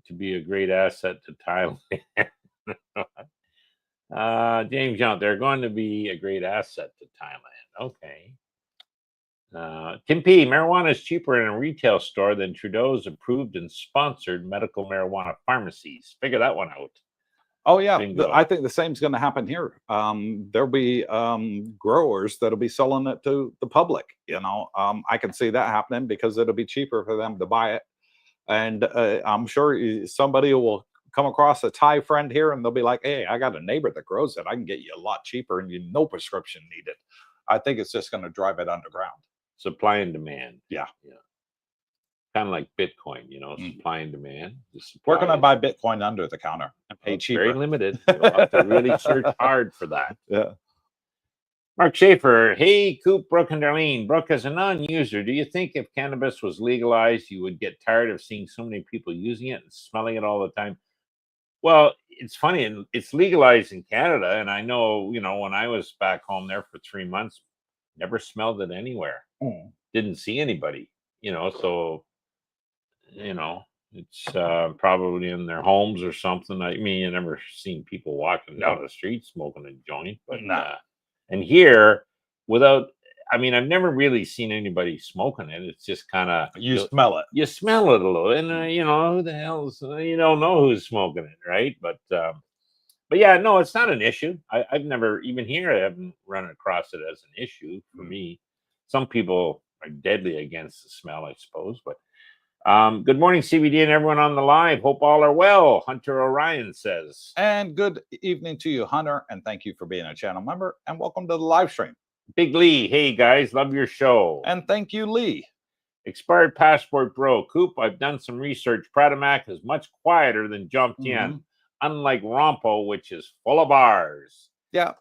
S2: to be a great asset to Thailand. James Young, they're going to be a great asset to Thailand. Okay. Tim P, marijuana is cheaper in a retail store than Trudeau's approved and sponsored medical marijuana pharmacies. Figure that one out.
S1: Oh yeah, I think the same is going to happen here. There'll be growers that'll be selling it to the public. You know, I can see that happening because it'll be cheaper for them to buy it, and I'm sure somebody will come across a Thai friend here, and they'll be like, "Hey, I got a neighbor that grows it. I can get you a lot cheaper, and no prescription needed." I think it's just going to drive it underground.
S2: Supply and demand.
S1: Yeah.
S2: Kind of like Bitcoin, you know, supply and demand.
S1: We're going to buy Bitcoin under the counter and pay cheaper.
S2: Very limited. You'll have to really search hard for that.
S1: Yeah.
S2: Mark Schaefer, hey, Coop, Brooke, and Darlene. Brooke, as a non-user, do you think if cannabis was legalized, you would get tired of seeing so many people using it and smelling it all the time? Well, it's funny. It's legalized in Canada, and I know, you know, when I was back home there for 3 months, never smelled it anywhere. Didn't see anybody, you know, so, you know, it's probably in their homes or something. I mean, you never seen people walking down the street smoking a joint, but and here, I mean, I've never really seen anybody smoking it. It's just kind of
S1: you smell it.
S2: You smell it a little, and you know, who the hell's, you don't know who's smoking it, right? But yeah, no, it's not an issue. I've never, even here, I haven't run across it as an issue for me. Some people are deadly against the smell, I suppose. But good morning, CBD, and everyone on the live. Hope all are well. Hunter Orion says.
S1: And good evening to you, Hunter, and thank you for being a channel member. And welcome to the live stream.
S2: Big Lee, hey guys, love your show.
S1: And thank you, Lee.
S2: Expired passport bro. Coop, I've done some research. Pratamac is much quieter than Jomtien, unlike Rompo, which is full of bars.
S1: Yeah,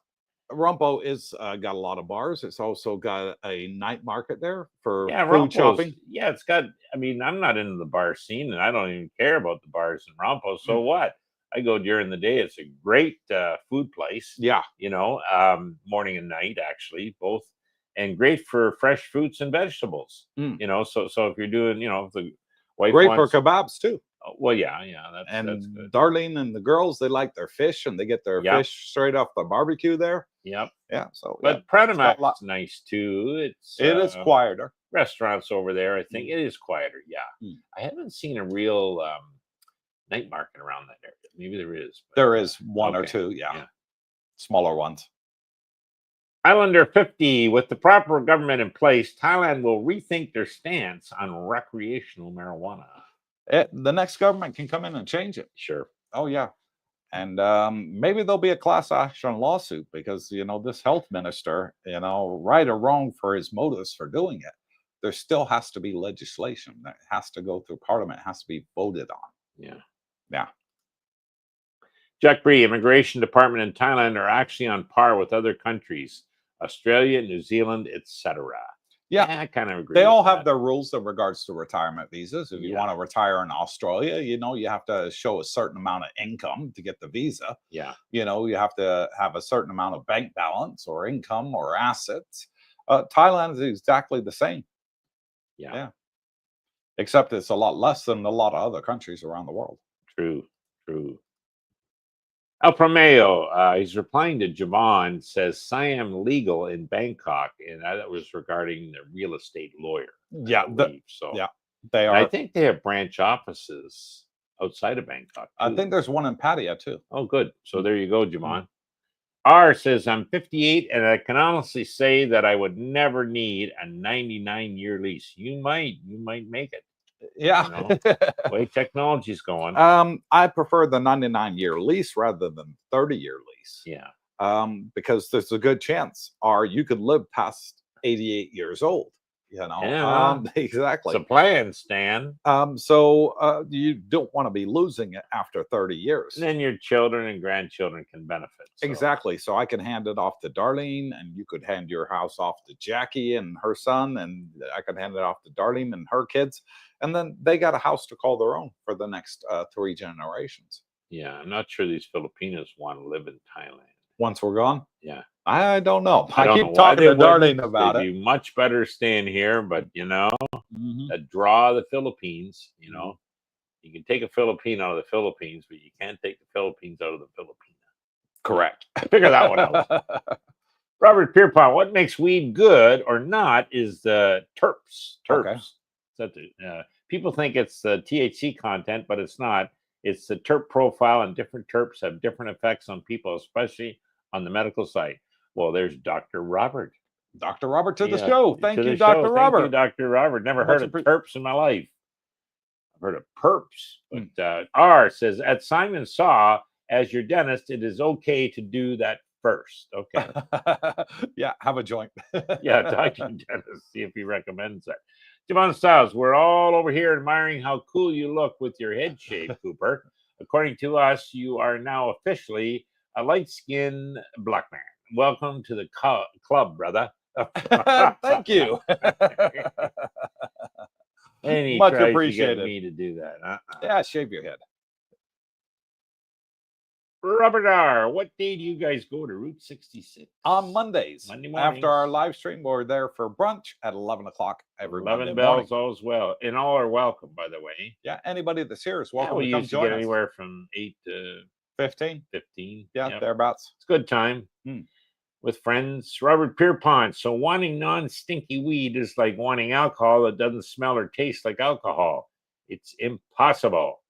S1: Rompo is got a lot of bars. It's also got a night market there for food shopping.
S2: Yeah, it's got, I mean, I'm not into the bar scene, and I don't even care about the bars in Rompo. So what? I go during the day. It's a great food place.
S1: Yeah.
S2: You know, morning and night, actually, both. And great for fresh fruits and vegetables. You know, so if you're doing, you know, if the wife
S1: great for kebabs too.
S2: Well, yeah, that's good.
S1: Darlene and the girls, they like their fish, and they get their fish straight off the barbecue there.
S2: Yep.
S1: Yeah. So,
S2: but Pratamac is nice too.
S1: It is quieter.
S2: Restaurants over there, I think it is quieter. Yeah. I haven't seen a real night market around that area. Maybe there is. But,
S1: There is one or
S2: okay.
S1: two, smaller ones.
S2: Islander 50, with the proper government in place, Thailand will rethink their stance on recreational marijuana.
S1: The next government can come in and change it.
S2: Sure.
S1: Oh, yeah. And maybe there'll be a class action lawsuit because, this health minister, right or wrong for his motives for doing it, there still has to be legislation that has to go through Parliament, has to be voted on.
S2: Yeah.
S1: Yeah.
S2: Jack Bree, immigration department in Thailand are actually on par with other countries, Australia, New Zealand, etc.
S1: Yeah,
S2: I kind of agree.
S1: They all
S2: with
S1: have
S2: that.
S1: their rules in regards to retirement visas. If you want to retire in Australia, you have to show a certain amount of income to get the visa.
S2: Yeah.
S1: You have to have a certain amount of bank balance or income or assets. Thailand is exactly the same.
S2: Yeah.
S1: Except it's a lot less than a lot of other countries around the world.
S2: True. El Promeo, he's replying to Javon, says Siam legal in Bangkok, and that was regarding the real estate lawyer.
S1: Yeah, they are.
S2: I think they have branch offices outside of Bangkok, too.
S1: I think there's one in Pattaya too.
S2: Oh, good. So there you go, Javon. R says, I'm 58, and I can honestly say that I would never need a 99-year lease. You might make it.
S1: Yeah.
S2: The way technology's going.
S1: I prefer the 99-year lease rather than 30-year lease.
S2: Yeah.
S1: Because there's a good chance, or you could live past 88 years old. Exactly.
S2: It's a plan, Stan.
S1: So you don't want to be losing it after 30 years.
S2: And then your children and grandchildren can benefit. So.
S1: Exactly. So I can hand it off to Darlene, and you could hand your house off to Jackie and her son, and I could hand it off to Darlene and her kids. And then they got a house to call their own for the next 3 generations.
S2: Yeah, I'm not sure these Filipinos want to live in Thailand.
S1: Once we're gone?
S2: Yeah.
S1: I don't know. I keep
S2: know
S1: talking to Darlene about it.
S2: They'd be much better staying here, but the draw of the Philippines, you can take a Philippine out of the Philippines, but you can't take the Philippines out of the Filipina.
S1: Correct.
S2: Figure that one out. Robert Pierpont, what makes weed good or not is the terps.
S1: Okay.
S2: People think it's the THC content, but it's not. It's the terp profile, and different terps have different effects on people, especially on the medical side. Well, there's Dr. Robert.
S1: Dr. Robert to the show. Thank you, Dr. Robert.
S2: Thank you, Dr. Robert. Never heard of terps in my life. I've heard of perps. But R says, at Simon Saw, as your dentist, it is okay to do that first. Okay.
S1: Yeah, have a joint.
S2: Yeah, talk to your dentist. See if he recommends that. Javon Styles, we're all over here admiring how cool you look with your head shape, Cooper. According to us, you are now officially a light-skinned black man. Welcome to the club, brother.
S1: Thank you.
S2: And he
S1: much
S2: tries
S1: appreciated.
S2: To get me to do that.
S1: Yeah, shave your head.
S2: Robert R., what day do you guys go to Route 66?
S1: On Mondays.
S2: Monday mornings.
S1: After our live stream, we're there for brunch at 11 o'clock every
S2: 11
S1: Monday
S2: bells,
S1: morning.
S2: all's well. And all are welcome, by the way.
S1: Yeah, anybody that's here is welcome
S2: we
S1: to come
S2: used to
S1: join
S2: get
S1: us.
S2: anywhere from 8 to
S1: 15. Yeah, thereabouts.
S2: It's a good time with friends. Robert Pierpont. So wanting non-stinky weed is like wanting alcohol that doesn't smell or taste like alcohol. It's impossible.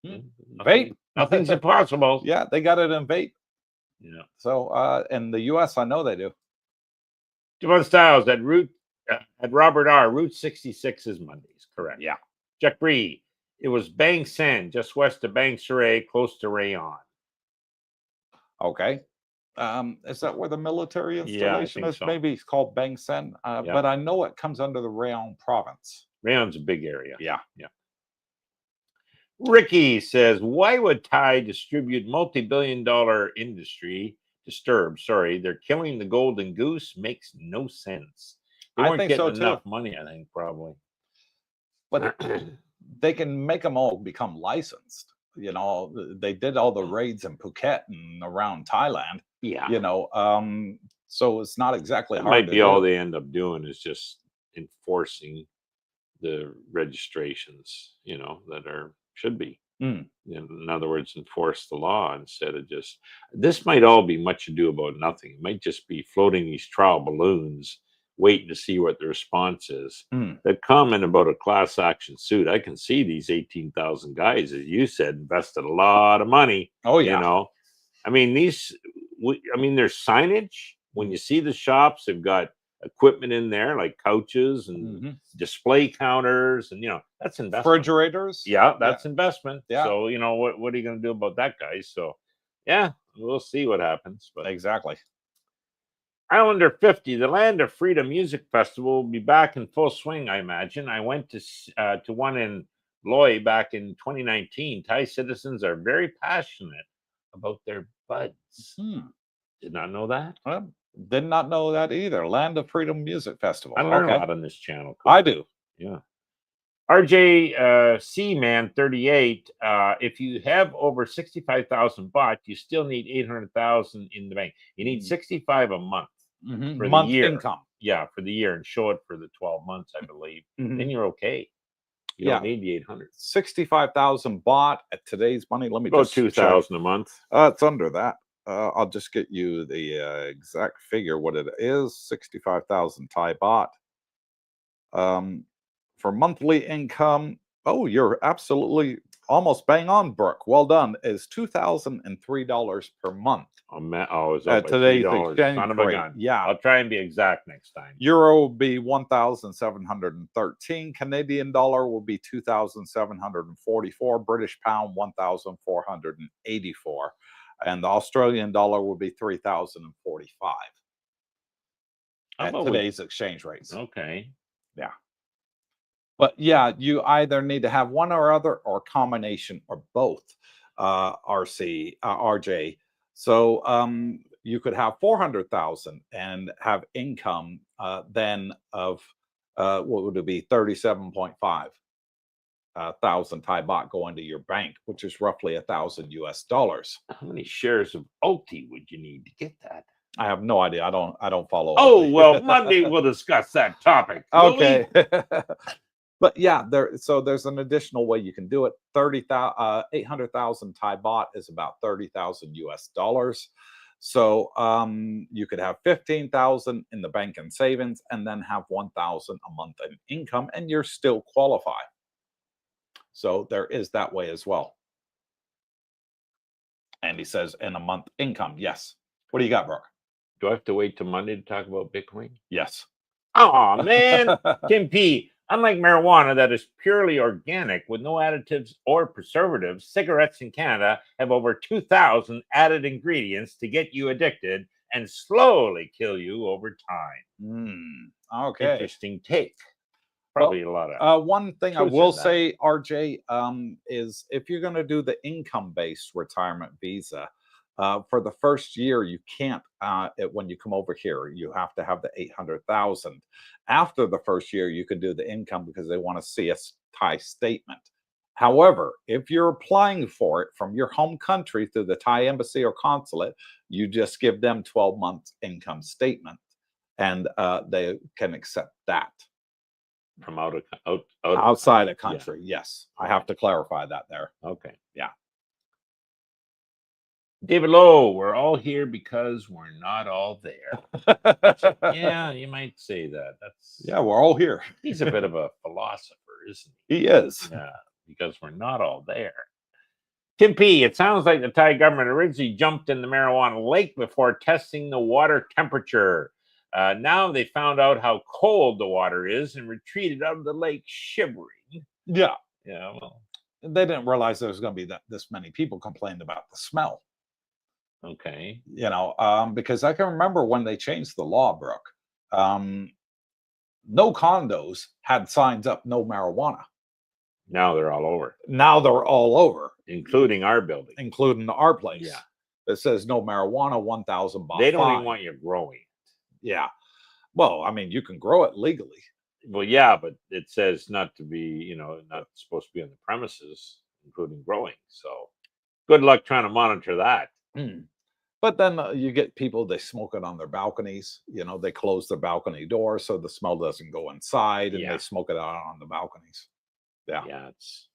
S1: Vape.
S2: Nothing's impossible.
S1: Yeah, they got it in vape.
S2: Yeah.
S1: So in the US, I know they do.
S2: Javon Styles at Robert R. Route 66 is Mondays. Correct.
S1: Yeah.
S2: Jack Bree. It was Bang Sen, just west of Bang Saray, close to Rayon.
S1: Okay. Is that where the military installation is?
S2: So.
S1: Maybe it's called Bang Sen, but I know it comes under the Rayon province.
S2: Rayon's a big area.
S1: Yeah.
S2: Ricky says, why would Thai distribute multi-billion-dollar industry they're killing the golden goose? Makes no sense. They weren't getting enough money, I think, probably.
S1: But they can make them all become licensed. They did all the raids in Phuket and around Thailand.
S2: Yeah.
S1: So it's not exactly hard.
S2: Might be all they end up doing is just enforcing the registrations, that should be. In other words, enforce the law instead of just. This might all be much ado about nothing. It might just be floating these trial balloons waiting to see what the response is.
S1: Mm.
S2: The comment about a class action suit, I can see these 18,000 guys, as you said, invested a lot of money.
S1: Oh,
S2: You
S1: yeah.
S2: know, I mean, there's signage. When you see the shops, they've got equipment in there like couches and display counters, and that's investment.
S1: Refrigerators.
S2: Yeah, that's investment.
S1: Yeah.
S2: So what are you going to do about that, guys? So yeah, we'll see what happens. But
S1: Exactly.
S2: Islander 50, the Land of Freedom Music Festival, will be back in full swing, I imagine. I went to one in Loy back in 2019. Thai citizens are very passionate about their buds. Did not know that.
S1: Did not know that either. Land of Freedom Music Festival.
S2: I learn a lot on this channel.
S1: I do.
S2: Yeah. RJ C Man 38. If you have over 65,000 baht, you still need 800,000 in the bank. You need 65 a month for the year.
S1: Income.
S2: Yeah, for the year, and show it for the 12 months, I believe. Then you're okay. You don't need the 800.
S1: 65,000 baht at today's money. Let me
S2: about
S1: just
S2: 2,000 a month.
S1: It's under that. I'll just get you the exact figure. What it is: 65,000 Thai baht. For monthly income, oh, you're absolutely almost bang on, Brooke. Well done. Is $2,003 per month.
S2: Oh, is that
S1: today's
S2: $3?
S1: exchange
S2: Son of a
S1: rate?
S2: gun.
S1: Yeah,
S2: I'll try and be exact next time.
S1: Euro will be 1,713. Canadian dollar will be 2,744. British pound 1,484, and the Australian dollar will be 3,045 at today's exchange rates.
S2: Okay.
S1: Yeah. But yeah, you either need to have one or other, or combination, or both. RJ. So you could have 400,000 and have income then of what would it be, 37.5 thousand Thai baht going to your bank, which is roughly $1,000 US.
S2: How many shares of OT would you need to get that?
S1: I have no idea. I don't follow.
S2: Oh, well, Monday we'll discuss that topic.
S1: Okay. But yeah, there's an additional way you can do it. 800,000 Thai baht is about 30,000 US dollars. So you could have 15,000 in the bank and savings, and then have 1,000 a month in income, and you're still qualified. So there is that way as well. And he says in a month income. Yes. What do you got, Brooke?
S2: Do I have to wait till Monday to talk about Bitcoin?
S1: Yes.
S2: Oh man, Tim P. Unlike marijuana that is purely organic with no additives or preservatives, cigarettes in Canada have over 2,000 added ingredients to get you addicted and slowly kill you over time.
S1: Okay.
S2: Interesting take. Probably a lot of
S1: one thing I will say, RJ, is if you're going to do the income-based retirement visa, for the first year, you can't, when you come over here, you have to have the 800,000. After the first year, you can do the income because they want to see a Thai statement. However, if you're applying for it from your home country through the Thai embassy or consulate, you just give them 12 months income statement, and they can accept that.
S2: From
S1: outside of country. Yeah. Yes. I have to clarify that there.
S2: Okay.
S1: Yeah.
S2: David Lowe, we're all here because we're not all there. Yeah, you might say that.
S1: Yeah, we're all here.
S2: He's a bit of a philosopher, isn't
S1: he? He is.
S2: Yeah, because we're not all there. Tim P, it sounds like the Thai government originally jumped in the marijuana lake before testing the water temperature. Now they found out how cold the water is and retreated out of the lake shivering.
S1: Yeah.
S2: Yeah, well.
S1: They didn't realize there was going to be this many people complained about the smell.
S2: Okay.
S1: Because I can remember when they changed the law, Brooke, no condos had signs up, no marijuana.
S2: Now they're all over.
S1: Including
S2: our building.
S1: Including our place.
S2: Yeah.
S1: It says no marijuana, 1,000 baht.
S2: They don't even want you growing.
S1: Yeah. Well, I mean, you can grow it legally.
S2: Well, yeah, but it says not to be, not supposed to be on the premises, including growing. So good luck trying to monitor that.
S1: But then you get people, they smoke it on their balconies. They close their balcony door so the smell doesn't go inside, and they smoke it out on the balconies. Yeah.
S2: Yeah. It's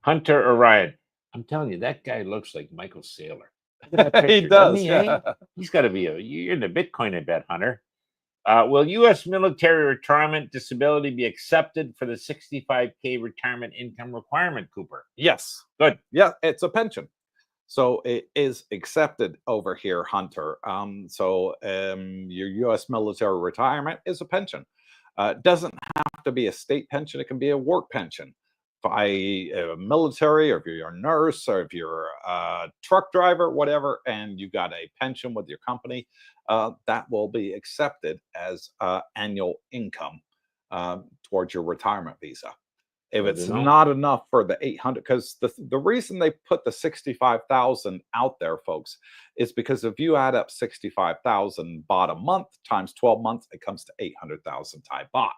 S2: Hunter Orion. I'm telling you, that guy looks like Michael Saylor. Look at that
S1: He
S2: picture, doesn't
S1: does.
S2: he,
S1: Yeah.
S2: eh? He's got to be you're into Bitcoin, I bet, Hunter. Will U.S. military retirement disability be accepted for the 65K retirement income requirement, Cooper?
S1: Yes.
S2: Good.
S1: Yeah, it's a pension. So it is accepted over here, Hunter. Your U.S. military retirement is a pension. It doesn't have to be a state pension. It can be a work pension by military, or if you're a nurse, or if you're a truck driver, whatever, and you got a pension with your company, that will be accepted as annual income towards your retirement visa. If
S2: Good to
S1: it's
S2: know.
S1: not enough for the 800, because the reason they put the 65,000 out there, folks, is because if you add up 65,000 baht a month times 12 months, it comes to 800,000 Thai baht.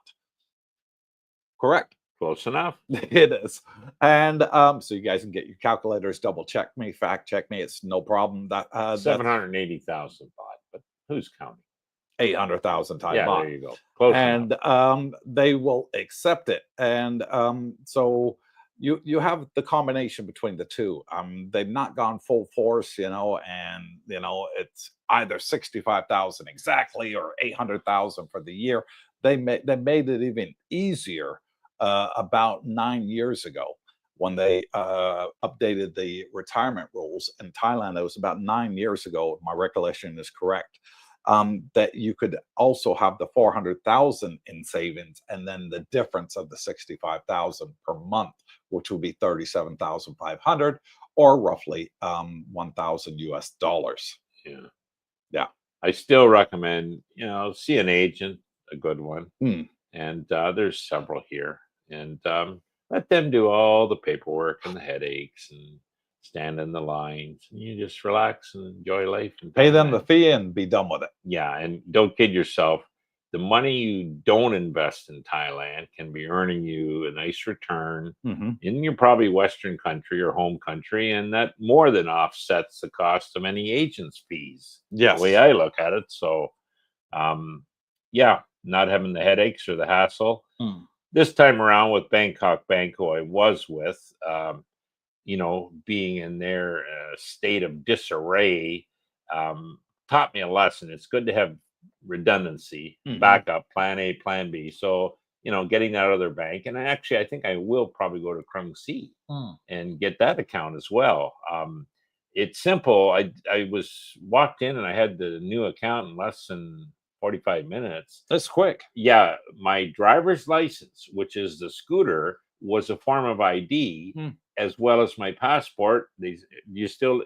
S1: Correct.
S2: Close enough.
S1: It is. And so you guys can get your calculators, double check me, fact check me. It's no problem. That's
S2: 780,000 baht, but who's counting?
S1: 800,000 Thai
S2: Yeah,
S1: baht.
S2: there you go. Close enough.
S1: And they will accept it. And so you have the combination between the two. They've not gone full force, and it's either 65,000 exactly or 800,000 for the year. They made it even easier about 9 years ago when they updated the retirement rules in Thailand. It was about 9 years ago, if my recollection is correct. That you could also have the 400,000 in savings, and then the difference of the 65,000 per month, which would be 37,500, or roughly 1,000 US dollars.
S2: Yeah.
S1: Yeah.
S2: I still recommend, see an agent, a good one.
S1: Hmm.
S2: And there's several here. And let them do all the paperwork and the headaches and stand in the lines. And you just relax and enjoy life. And
S1: Pay them the fee and be done with it.
S2: Yeah, and don't kid yourself. The money you don't invest in Thailand can be earning you a nice return in your probably Western country or home country, and that more than offsets the cost of any agent's fees.
S1: Yes.
S2: The way I look at it. So, yeah, not having the headaches or the hassle. This time around with Bangkok Bank, who I was with, being in their state of disarray, taught me a lesson. It's good to have redundancy, backup, plan A, plan B. So, getting that other bank. And I think I will probably go to Krung Si and get that account as well. It's simple. I was walked in and I had the new account in less than 45 minutes.
S1: That's quick.
S2: Yeah. My driver's license, which is the scooter, was a form of ID, as well as my passport. That's still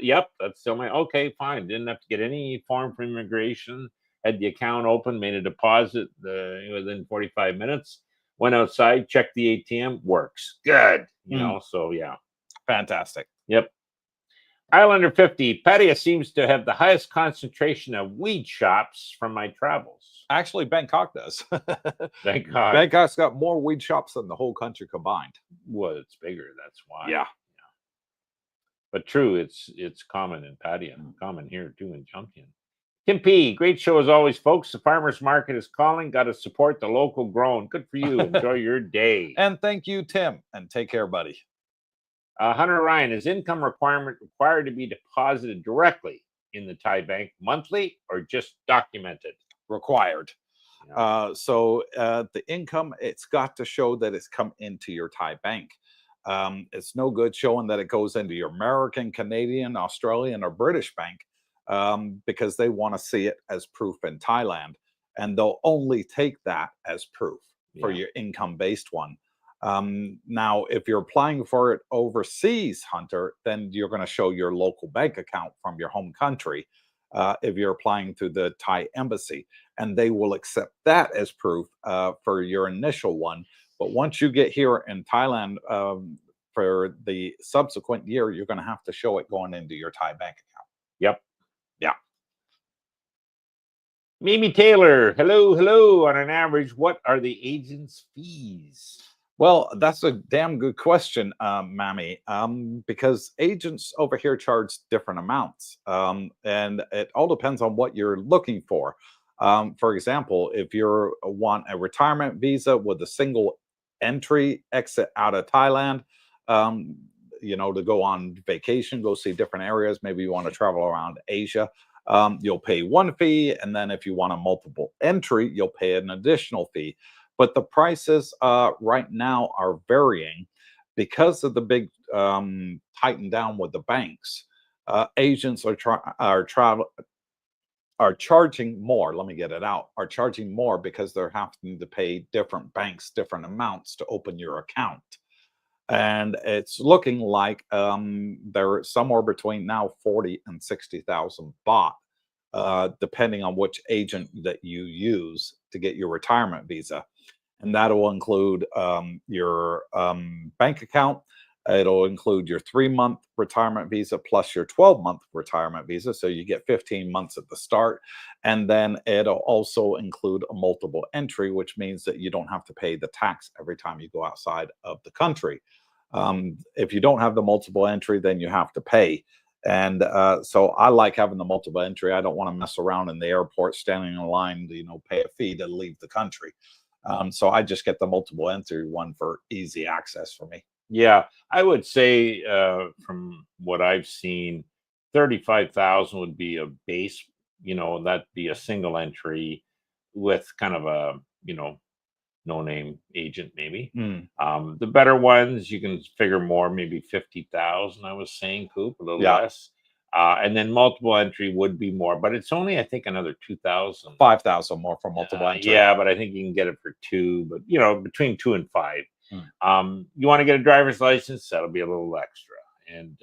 S2: my, okay, fine. Didn't have to get any form from immigration. Had the account open, made a deposit within 45 minutes, went outside, checked the ATM, works. Good. So yeah.
S1: Fantastic.
S2: Yep. Islander 50, Pattaya seems to have the highest concentration of weed shops from my travels.
S1: Actually, Bangkok does.
S2: Bangkok.
S1: Bangkok's got more weed shops than the whole country combined.
S2: Well, it's bigger. That's why.
S1: Yeah.
S2: But true, it's common in Pattaya, common here too in Chumtian. Tim P, great show as always, folks. The farmers market is calling. Got to support the local grown. Good for you. Enjoy your day.
S1: And thank you, Tim. And take care, buddy.
S2: Hunter Ryan, is income requirement required to be deposited directly in the Thai bank monthly or just documented?
S1: Required.
S2: Yeah.
S1: So the income, it's got to show that it's come into your Thai bank. It's no good showing that it goes into your American, Canadian, Australian, or British bank, because they want to see it as proof in Thailand. And they'll only take that as proof for your income-based one. Now, if you're applying for it overseas, Hunter, then you're going to show your local bank account from your home country. If you're applying through the Thai embassy, and they will accept that as proof for your initial one. But once you get here in Thailand for the subsequent year, you're going to have to show it going into your Thai bank account.
S2: Yep.
S1: Yeah.
S2: Mimi Taylor, hello. On an average, what are the agent's fees?
S1: Well, that's a damn good question, Mammy, because agents over here charge different amounts, and it all depends on what you're looking for. For example, if you want a retirement visa with a single entry exit out of Thailand, to go on vacation, go see different areas. Maybe you want to travel around Asia. You'll pay one fee, and then if you want a multiple entry, you'll pay an additional fee. But the prices right now are varying because of the big tighten down with the banks. Agents are charging more. Let me get it out. Are charging more because they're having to pay different banks different amounts to open your account. And it's looking like they're somewhere between now 40 and 60,000 baht, depending on which agent that you use to get your retirement visa. And that'll include your bank account. It'll include your 3-month retirement visa plus your 12-month retirement visa. So you get 15 months at the start. And then it'll also include a multiple entry, which means that you don't have to pay the tax every time you go outside of the country. If you don't have the multiple entry, then you have to pay. And so I like having the multiple entry. I don't want to mess around in the airport standing in line to, pay a fee to leave the country. So I just get the multiple entry one for easy access for me.
S2: Yeah, I would say from what I've seen, 35,000 would be a base. That'd be a single entry with kind of a no name agent maybe. The better ones you can figure more, maybe 50,000. I was saying, Coop, a little less. And then multiple entry would be more, but it's only I think another 2,000,
S1: 5,000 more for multiple entry.
S2: Yeah, but I think you can get it for 2, but between 2 and 5. You want to get a driver's license, that'll be a little extra. And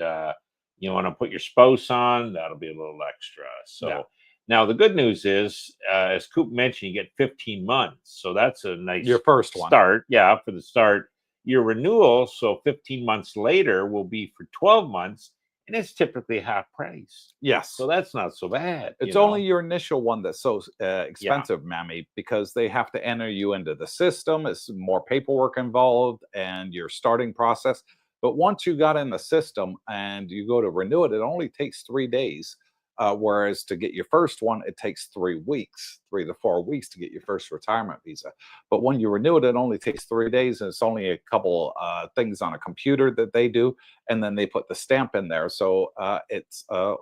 S2: you want to put your spouse on, that'll be a little extra. So now the good news is, as Coop mentioned, you get 15 months. So that's a nice
S1: your first
S2: start. Yeah, for the start. Your renewal, so 15 months later, will be for 12 months. And it's typically half price.
S1: Yes.
S2: So that's not so bad.
S1: It's only your initial one that's so expensive, Mammy, because they have to enter you into the system. It's more paperwork involved and your starting process. But once you got in the system and you go to renew it, it only takes 3 days. Whereas to get your first one, it takes 3 weeks, 3 to 4 weeks to get your first retirement visa. But when you renew it, it only takes 3 days, and it's only a couple things on a computer that they do, and then they put the stamp in there. So it's a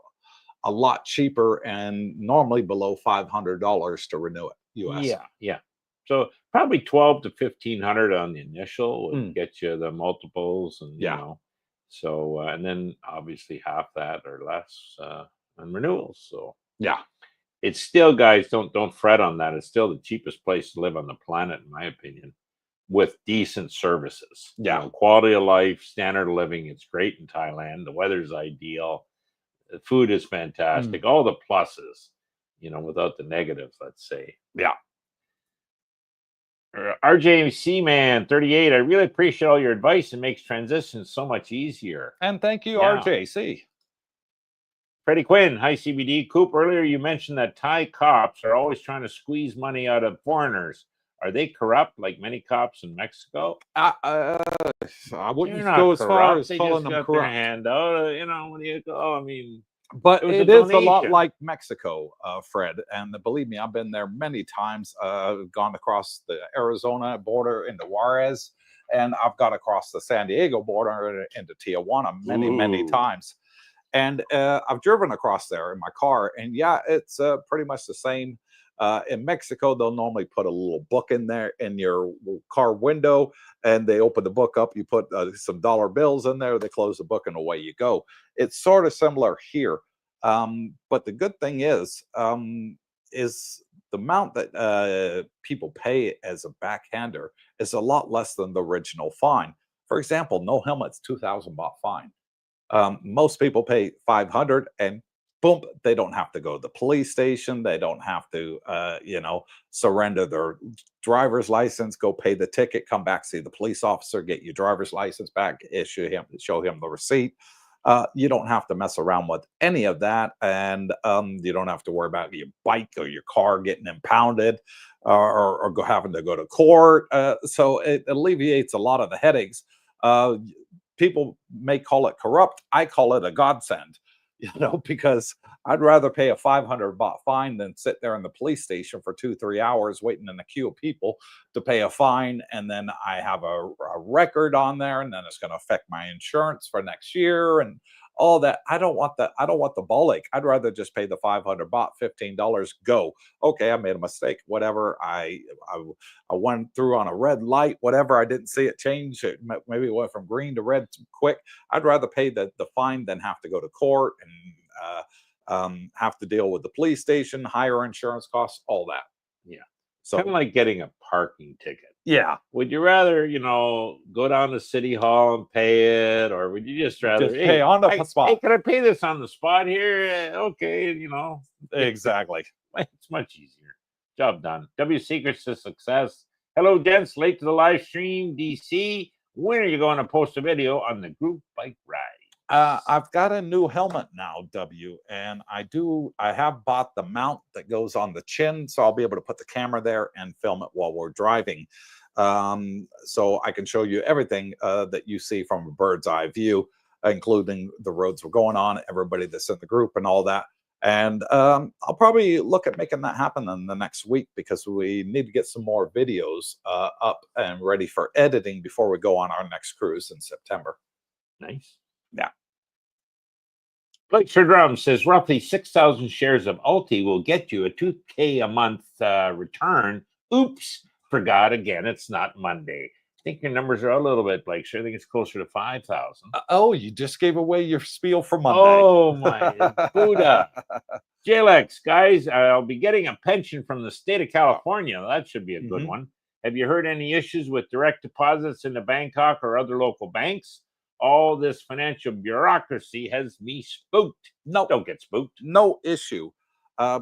S1: lot cheaper and normally below $500 to renew it. US.
S2: Yeah. So probably 12 to 1,500 on the initial would get you the multiples, and So and then obviously half that or less. On renewals. So it's still, guys, don't fret on that. It's still the cheapest place to live on the planet, in my opinion, with decent services. Quality of life, standard of living. It's great in Thailand. The weather's ideal. The food is fantastic. All the pluses, without the negatives, let's say. RJC man 38. I really appreciate all your advice. It makes transitions so much easier.
S1: And thank you, RJC.
S2: Freddie Quinn, hi CBD. Coop, earlier you mentioned that Thai cops are always trying to squeeze money out of foreigners. Are they corrupt like many cops in Mexico?
S1: I wouldn't go as far as calling them corrupt.
S2: Their hand out, when you go, I mean,
S1: but it is a lot like Mexico, Fred. And believe me, I've been there many times. Gone across the Arizona border into Juarez, and I've got across the San Diego border into Tijuana many times. And I've driven across there in my car, and it's pretty much the same. In Mexico, they'll normally put a little book in there in your car window, and they open the book up. You put some dollar bills in there, they close the book, and away you go. It's sort of similar here. But the good thing is the amount that people pay as a backhander is a lot less than the original fine. For example, no helmet's 2,000 baht fine. Most people pay 500, and boom, they don't have to go to the police station. They don't have to, surrender their driver's license, go pay the ticket, come back, see the police officer, get your driver's license back, show him the receipt. You don't have to mess around with any of that, and you don't have to worry about your bike or your car getting impounded or having to go to court. So it alleviates a lot of the headaches. People may call it corrupt. I call it a godsend. because I'd rather pay a 500 baht fine than sit there in the police station for 2-3 hours waiting in a queue of people to pay a fine, and then I have a record on there, and then it's going to affect my insurance for next year and all that. I don't want that. I don't want the ball ache. I'd rather just pay the 500 baht, $15. Go. Okay, I made a mistake. Whatever. I went through on a red light. Whatever. I didn't see it change. Maybe it went from green to red quick. I'd rather pay the fine than have to go to court and have to deal with the police station, higher insurance costs, all that.
S2: Yeah.
S1: So
S2: Kind of like getting a parking ticket.
S1: yeah.
S2: Would you rather, go down to City Hall and pay it, or would you just rather
S1: pay on the spot?
S2: Hey, can I pay this on the spot here? Okay,
S1: Exactly.
S2: it's much easier. Job done. W secrets to success. Hello, gents. Late to the live stream, DC. When are you going to post a video on the group bike ride?
S1: I've got a new helmet now, W, and I have bought the mount that goes on the chin, so I'll be able to put the camera there and film it while we're driving. So I can show you everything that you see from a bird's eye view, including the roads we're going on, everybody that's in the group and all that. And I'll probably look at making that happen in the next week, because we need to get some more videos up and ready for editing before we go on our next cruise in September.
S2: Nice.
S1: Yeah.
S2: Blake Drum says roughly 6,000 shares of Alti will get you a $2K a month return. Oops, forgot again. It's not Monday. I think your numbers are a little bit, Blake. I think it's closer to 5,000.
S1: Oh, you just gave away your spiel for Monday.
S2: Oh my Buddha. JLX, guys, I'll be getting a pension from the state of California. That should be a good one. Have you heard any issues with direct deposits into Bangkok or other local banks? All this financial bureaucracy has me spooked. No, don't get spooked.
S1: No issue.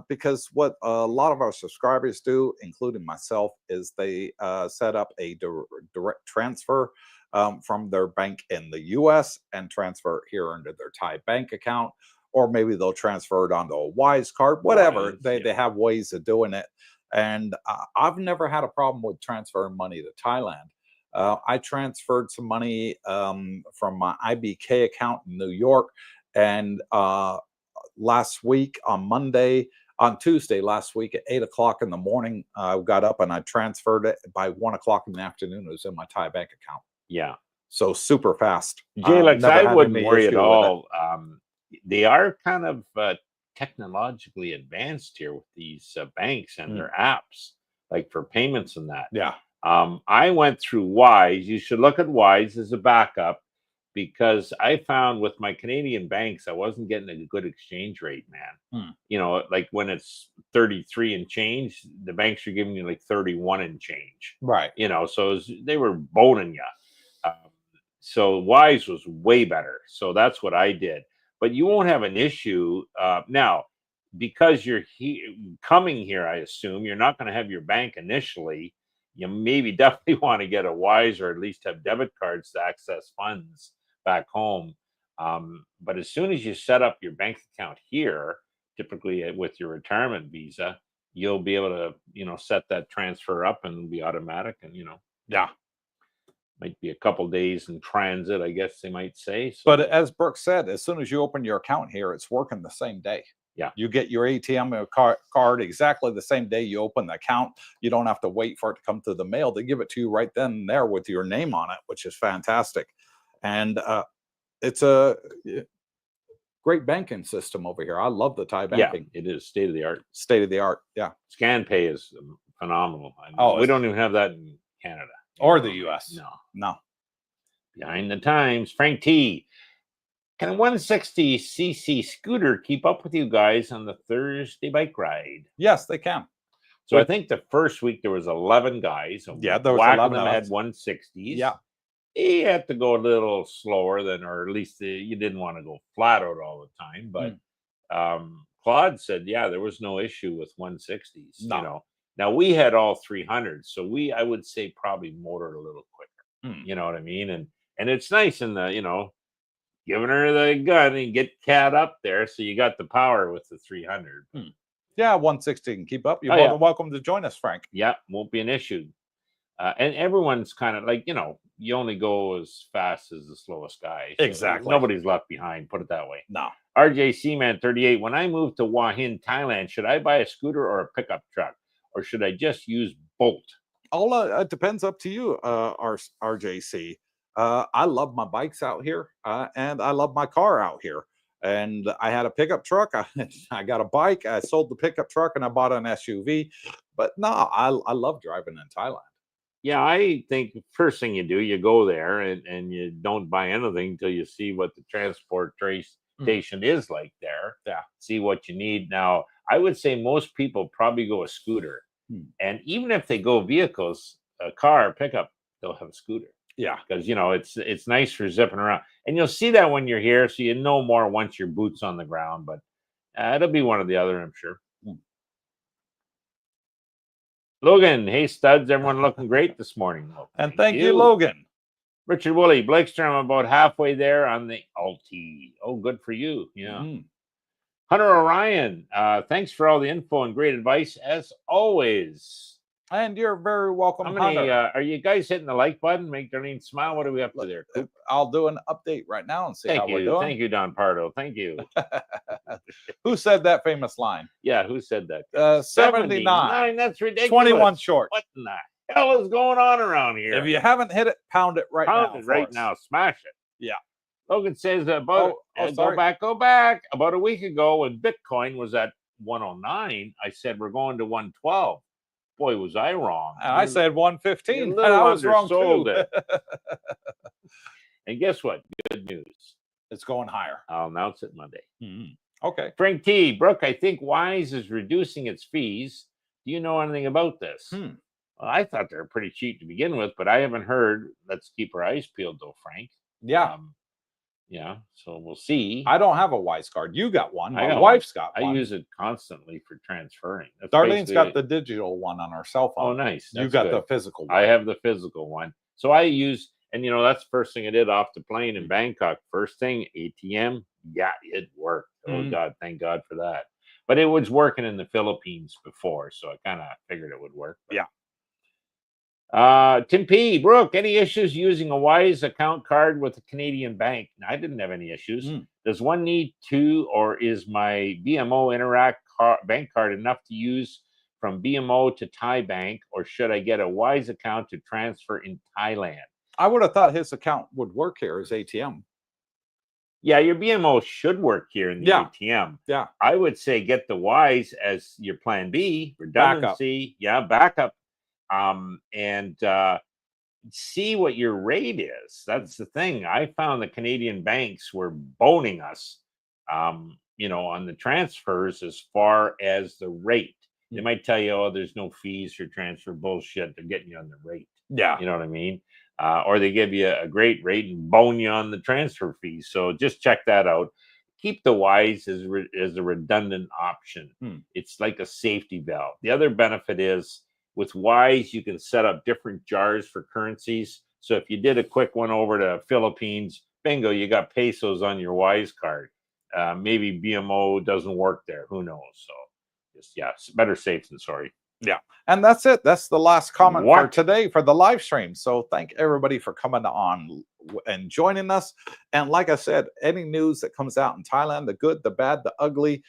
S1: Because what a lot of our subscribers do, including myself, is they set up a direct transfer from their bank in the US and transfer it here into their Thai bank account, or maybe they'll transfer it onto a Wise card, whatever. They have ways of doing it. And I've never had a problem with transferring money to Thailand. I transferred some money from my IBK account in New York, and last week on Tuesday last week at 8 o'clock in the morning, I got up and I transferred it. By 1 o'clock in the afternoon, it was in my Thai bank account.
S2: Yeah.
S1: So super fast.
S2: JLX, I wouldn't worry at all. They are kind of technologically advanced here with these banks and their apps, like for payments and that.
S1: Yeah.
S2: I went through Wise. You should look at Wise as a backup, because I found with my Canadian banks, I wasn't getting a good exchange rate, man. Like when it's 33 and change, the banks are giving you like 31 and change.
S1: Right.
S2: So they were boning you. So Wise was way better. So that's what I did. But you won't have an issue now, because you're coming here. I assume you're not going to have your bank initially. You maybe definitely want to get a Wise, or at least have debit cards to access funds back home. But as soon as you set up your bank account here, typically with your retirement visa, you'll be able to, set that transfer up and it'll be automatic. And,
S1: yeah,
S2: might be a couple days in transit, I guess they might say. So,
S1: but as Brooke said, as soon as you open your account here, it's working the same day.
S2: Yeah.
S1: You get your ATM card exactly the same day you open the account. You don't have to wait for it to come through the mail. They give it to you right then and there with your name on it, which is fantastic. And it's a great banking system over here. I love the Thai banking.
S2: Yeah, it is state of the art.
S1: State of the art. Yeah.
S2: ScanPay is phenomenal. We don't even have that in Canada
S1: or the US.
S2: No. Behind the times. Frank T. Can a 160cc scooter keep up with you guys on the Thursday bike ride?
S1: Yes, they can.
S2: So I think the first week there was 11 guys.
S1: Yeah, there was
S2: 11
S1: of
S2: them had 160s.
S1: Yeah.
S2: You had to go a little slower than, or at least you didn't want to go flat out all the time. But Claude said, yeah, there was no issue with 160s.
S1: No.
S2: Now we had all 300s, so I would say probably motored a little quicker.
S1: Mm.
S2: You know what I mean? And it's nice in the, giving her the gun and get Cat up there, so you got the power with the 300.
S1: Yeah, 160 can keep up. You're more than welcome to join us, Frank.
S2: Yeah, won't be an issue. And everyone's kind of like, you only go as fast as the slowest guy. So
S1: exactly.
S2: Nobody's left behind, put it that way.
S1: No.
S2: RJC Man 38. When I move to Hua Hin, Thailand, should I buy a scooter or a pickup truck, or should I just use Bolt?
S1: All it depends up to you, RJC. I love my bikes out here, and I love my car out here. And I had a pickup truck. I got a bike. I sold the pickup truck, and I bought an SUV. But no, I love driving in Thailand.
S2: Yeah, I think first thing you do, you go there and you don't buy anything until you see what the transport station is like there.
S1: Yeah.
S2: See what you need. Now, I would say most people probably go a scooter. And even if they go vehicles, a car, pickup, they'll have a scooter.
S1: Yeah.
S2: Because, you know, it's nice for zipping around. And you'll see that when you're here. So you know more once your boot's on the ground. But it'll be one or the other, I'm sure. Logan, hey studs, everyone looking great this morning. Well,
S1: and thank you, Logan.
S2: Richard Woolley, Blakestrom, about halfway there on the Alti. Oh, good for you. Yeah. Hunter Orion, thanks for all the info and great advice as always.
S1: And you're very welcome.
S2: How many are you guys hitting the like button? Make Darlene smile. What are we up to there, Coop?
S1: I'll do an update right now and see how we're doing.
S2: Thank you, Don Pardo. Thank you.
S1: Who said that famous line?
S2: Yeah, who said that?
S1: 79.
S2: That's ridiculous.
S1: 21 short.
S2: What in the hell is going on around here?
S1: If you haven't hit it, pound it right now.
S2: Pound it right now. Smash it.
S1: Yeah.
S2: Logan says about go back. About a week ago when Bitcoin was at 109, I said we're going to 112. Boy, was I wrong.
S1: I said 115. And I was wrong too.
S2: And guess what? Good news.
S1: It's going higher.
S2: I'll announce it Monday.
S1: Okay.
S2: Frank T. Brooke, I think Wise is reducing its fees. Do you know anything about this? Well, I thought they were pretty cheap to begin with, but I haven't heard. Let's keep our eyes peeled though, Frank.
S1: Yeah.
S2: Yeah, so we'll see.
S1: I don't have a Wise card. You got one. My wife's got one.
S2: I use it constantly for transferring. That's
S1: Darlene's got the digital one on her cell phone.
S2: Oh, nice.
S1: You got the physical one.
S2: I have the physical one. So I use, and you know, that's the first thing I did off the plane in Bangkok. First thing, ATM. Yeah, it worked. Oh, God, thank God for that. But it was working in the Philippines before, so I kind of figured it would work.
S1: Yeah.
S2: Tim P. Brooke, any issues using a Wise account card with a Canadian bank? I didn't have any issues. Does one need to, or is my BMO Interact bank card enough to use from BMO to Thai bank, or should I get a Wise account to transfer in Thailand?
S1: I would have thought his account would work here as ATM.
S2: Yeah, your BMO should work here in the ATM.
S1: Yeah.
S2: I would say get the Wise as your plan B, redundancy. Yeah, backup. And see what your rate is. That's the thing. I found the Canadian banks were boning us, you know, on the transfers as far as the rate. They might tell you, oh, there's no fees for transfer. Bullshit. They're getting you on the rate.
S1: Yeah.
S2: You know what I mean? Or they give you a great rate and bone you on the transfer fees. So just check that out. Keep the Wise as a redundant option. It's like a safety valve. The other benefit is, with Wise, you can set up different jars for currencies. So if you did a quick one over to Philippines, bingo, you got pesos on your Wise card. Maybe BMO doesn't work there. Who knows? So just, better safe than sorry.
S1: Yeah. And that's it. That's the last comment for today for the live stream. So thank everybody for coming on and joining us. And like I said, any news that comes out in Thailand, the good, the bad, the ugly,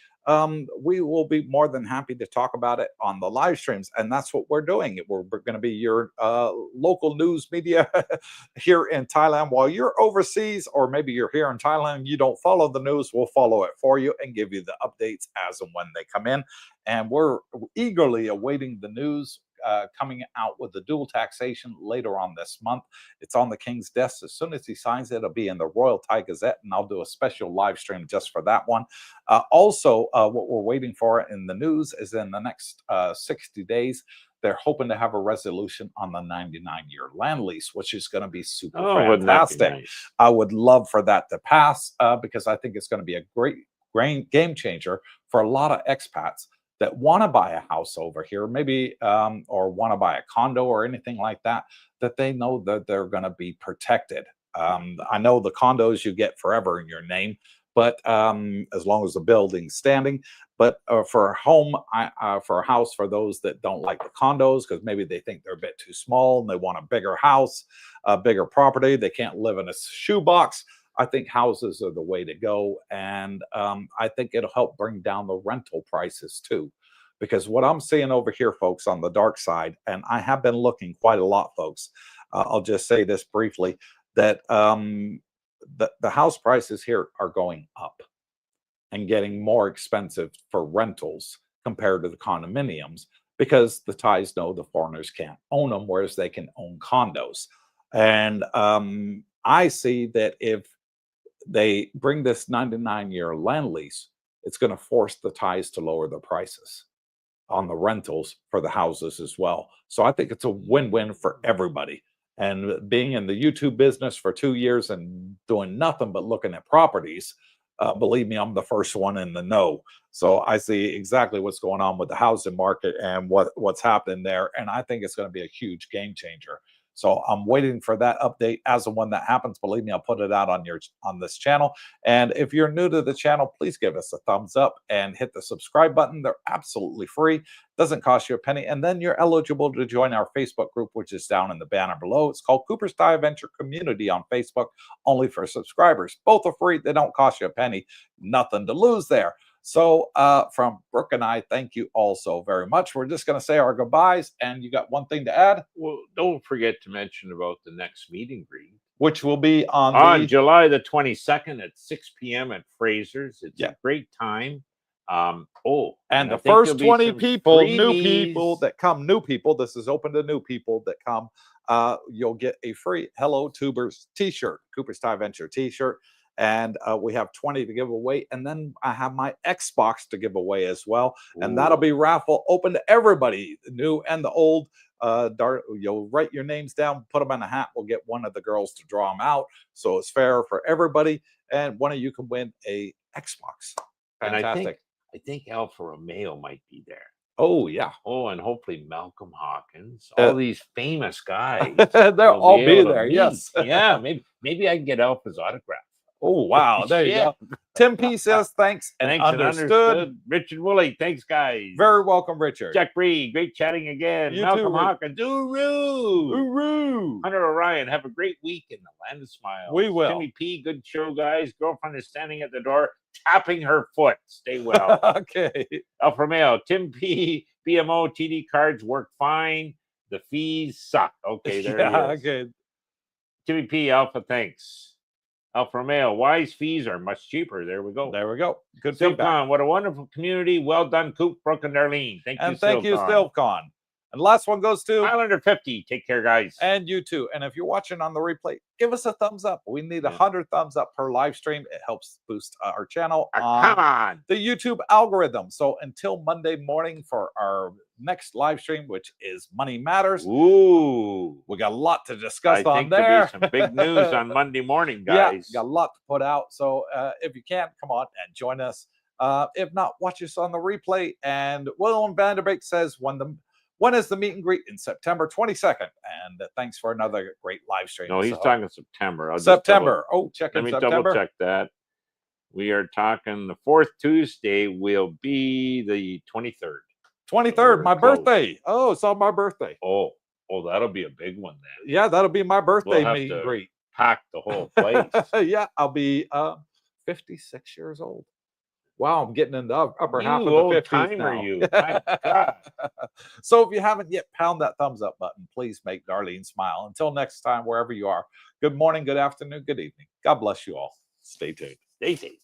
S1: we will be more than happy to talk about it on the live streams. And that's what we're doing. We're going to be your local news media here in Thailand. While you're overseas, or maybe you're here in Thailand, you don't follow the news, we'll follow it for you and give you the updates as and when they come in. And we're eagerly awaiting the news coming out with the dual taxation later on this month. It's on the King's desk. As soon as he signs it, it'll be in the Royal Thai Gazette, and I'll do a special live stream just for that one. Also, what we're waiting for in the news is in the next 60 days, they're hoping to have a resolution on the 99-year land lease, which is going to be super fantastic. Nice? I would love for that to pass because I think it's going to be a great game changer for a lot of expats that want to buy a house over here, maybe, or want to buy a condo or anything like that, that they know that they're going to be protected. I know the condos you get forever in your name, but as long as the building's standing. But for a home, for a house, for those that don't like the condos, because maybe they think they're a bit too small and they want a bigger house, a bigger property, they can't live in a shoebox. I think houses are the way to go. And I think it'll help bring down the rental prices too. Because what I'm seeing over here, folks, on the dark side, and I have been looking quite a lot, folks. I'll just say this briefly that the house prices here are going up and getting more expensive for rentals compared to the condominiums because the Thais know the foreigners can't own them, whereas they can own condos. And I see that if they bring this 99-year land lease, it's going to force the Thais to lower the prices on the rentals for the houses as well. So I think it's a win-win for everybody. And being in the YouTube business for 2 years and doing nothing but looking at properties, believe me, I'm the first one in the know. So I see exactly what's going on with the housing market and what's happening there. And I think it's going to be a huge game changer. So I'm waiting for that update. As and when that happens, believe me, I'll put it out on this channel. And if you're new to the channel, please give us a thumbs up and hit the subscribe button. They're absolutely free. Doesn't cost you a penny. And then you're eligible to join our Facebook group, which is down in the banner below. It's called Coopersthaiadventure Community on Facebook, only for subscribers. Both are free. They don't cost you a penny. Nothing to lose there. So from Brooke and I, thank you all so very much. We're just going to say our goodbyes. And you got one thing to add?
S2: Well, don't forget to mention about the next meet and greet,
S1: Which will be on
S2: July the 22nd at 6 p.m. at Fraser's. It's a great time.
S1: And the first 20 people, new people that come, this is open to new people that come, you'll get a free Hello Tubers t-shirt, Coopersthaiadventure t-shirt. And we have 20 to give away. And then I have my Xbox to give away as well.
S2: Ooh.
S1: And that'll be raffle open to everybody, the new and the old. You'll write your names down, put them in a hat. We'll get one of the girls to draw them out. So it's fair for everybody. And one of you can win a Xbox. Fantastic.
S2: And I think Alfa Romeo might be there.
S1: Oh, yeah.
S2: Oh, and hopefully Malcolm Hawkins. All these famous guys.
S1: They'll all be there. Yes.
S2: Yeah. Maybe I can get Alfa's autograph.
S1: Oh, wow. There you go. Tim P says thanks and
S2: thanks
S1: understood.
S2: Richard Woolley, thanks, guys.
S1: Very welcome, Richard.
S2: Jack Bree, great chatting again.
S1: You
S2: Malcolm
S1: too,
S2: Hawkins, hooroo.
S1: Hooroo.
S2: Hunter Orion, have a great week in the land of smiles.
S1: We will.
S2: Timmy P, good show, guys. Girlfriend is standing at the door, tapping her foot. Stay well.
S1: Okay.
S2: Alfa Romeo, Tim P, BMO, TD cards work fine. The fees suck. Okay, there he is.
S1: Okay.
S2: Timmy P, Alpha, thanks. Alfa Romeo, Wise fees are much cheaper. There we go.
S1: There we go. Good
S2: Silcon,
S1: feedback.
S2: what a wonderful community. Well done, Coop, Brooke, and Darlene. Thank you,
S1: and thank you,
S2: Silcon.
S1: Silcon. And last one goes to
S2: Islander 50. Take care, guys.
S1: And you too. And if you're watching on the replay, give us a thumbs up. We need 100 thumbs up per live stream. It helps boost our channel
S2: Come on.
S1: the YouTube algorithm. So until Monday morning for our next live stream, which is Money Matters.
S2: Ooh.
S1: We got a lot to discuss
S2: I
S1: on
S2: think
S1: there.
S2: There'll be some big news on Monday morning, guys.
S1: Yeah, got a lot to put out. So if you can, come on and join us. If not, watch us on the replay. And William Vanderbeek says, when is the meet and greet? In September 22nd. And thanks for another great live stream.
S2: No, he's talking September.
S1: September. Check in
S2: Let me
S1: September.
S2: double check that. We are talking the 4th Tuesday will be the 23rd.
S1: 23rd, my birthday. Oh, it's on my birthday.
S2: Oh, that'll be a big one then.
S1: Yeah, that'll be my birthday
S2: We'll
S1: meet and greet.
S2: Pack the whole place.
S1: Yeah, I'll be 56 years old. Wow, I'm getting in the upper half of the 50s
S2: timer,
S1: now.
S2: You. My God.
S1: So if you haven't yet, pound that thumbs up button. Please make Darlene smile. Until next time, wherever you are, good morning, good afternoon, good evening. God bless you all. Stay tuned.
S2: Stay safe.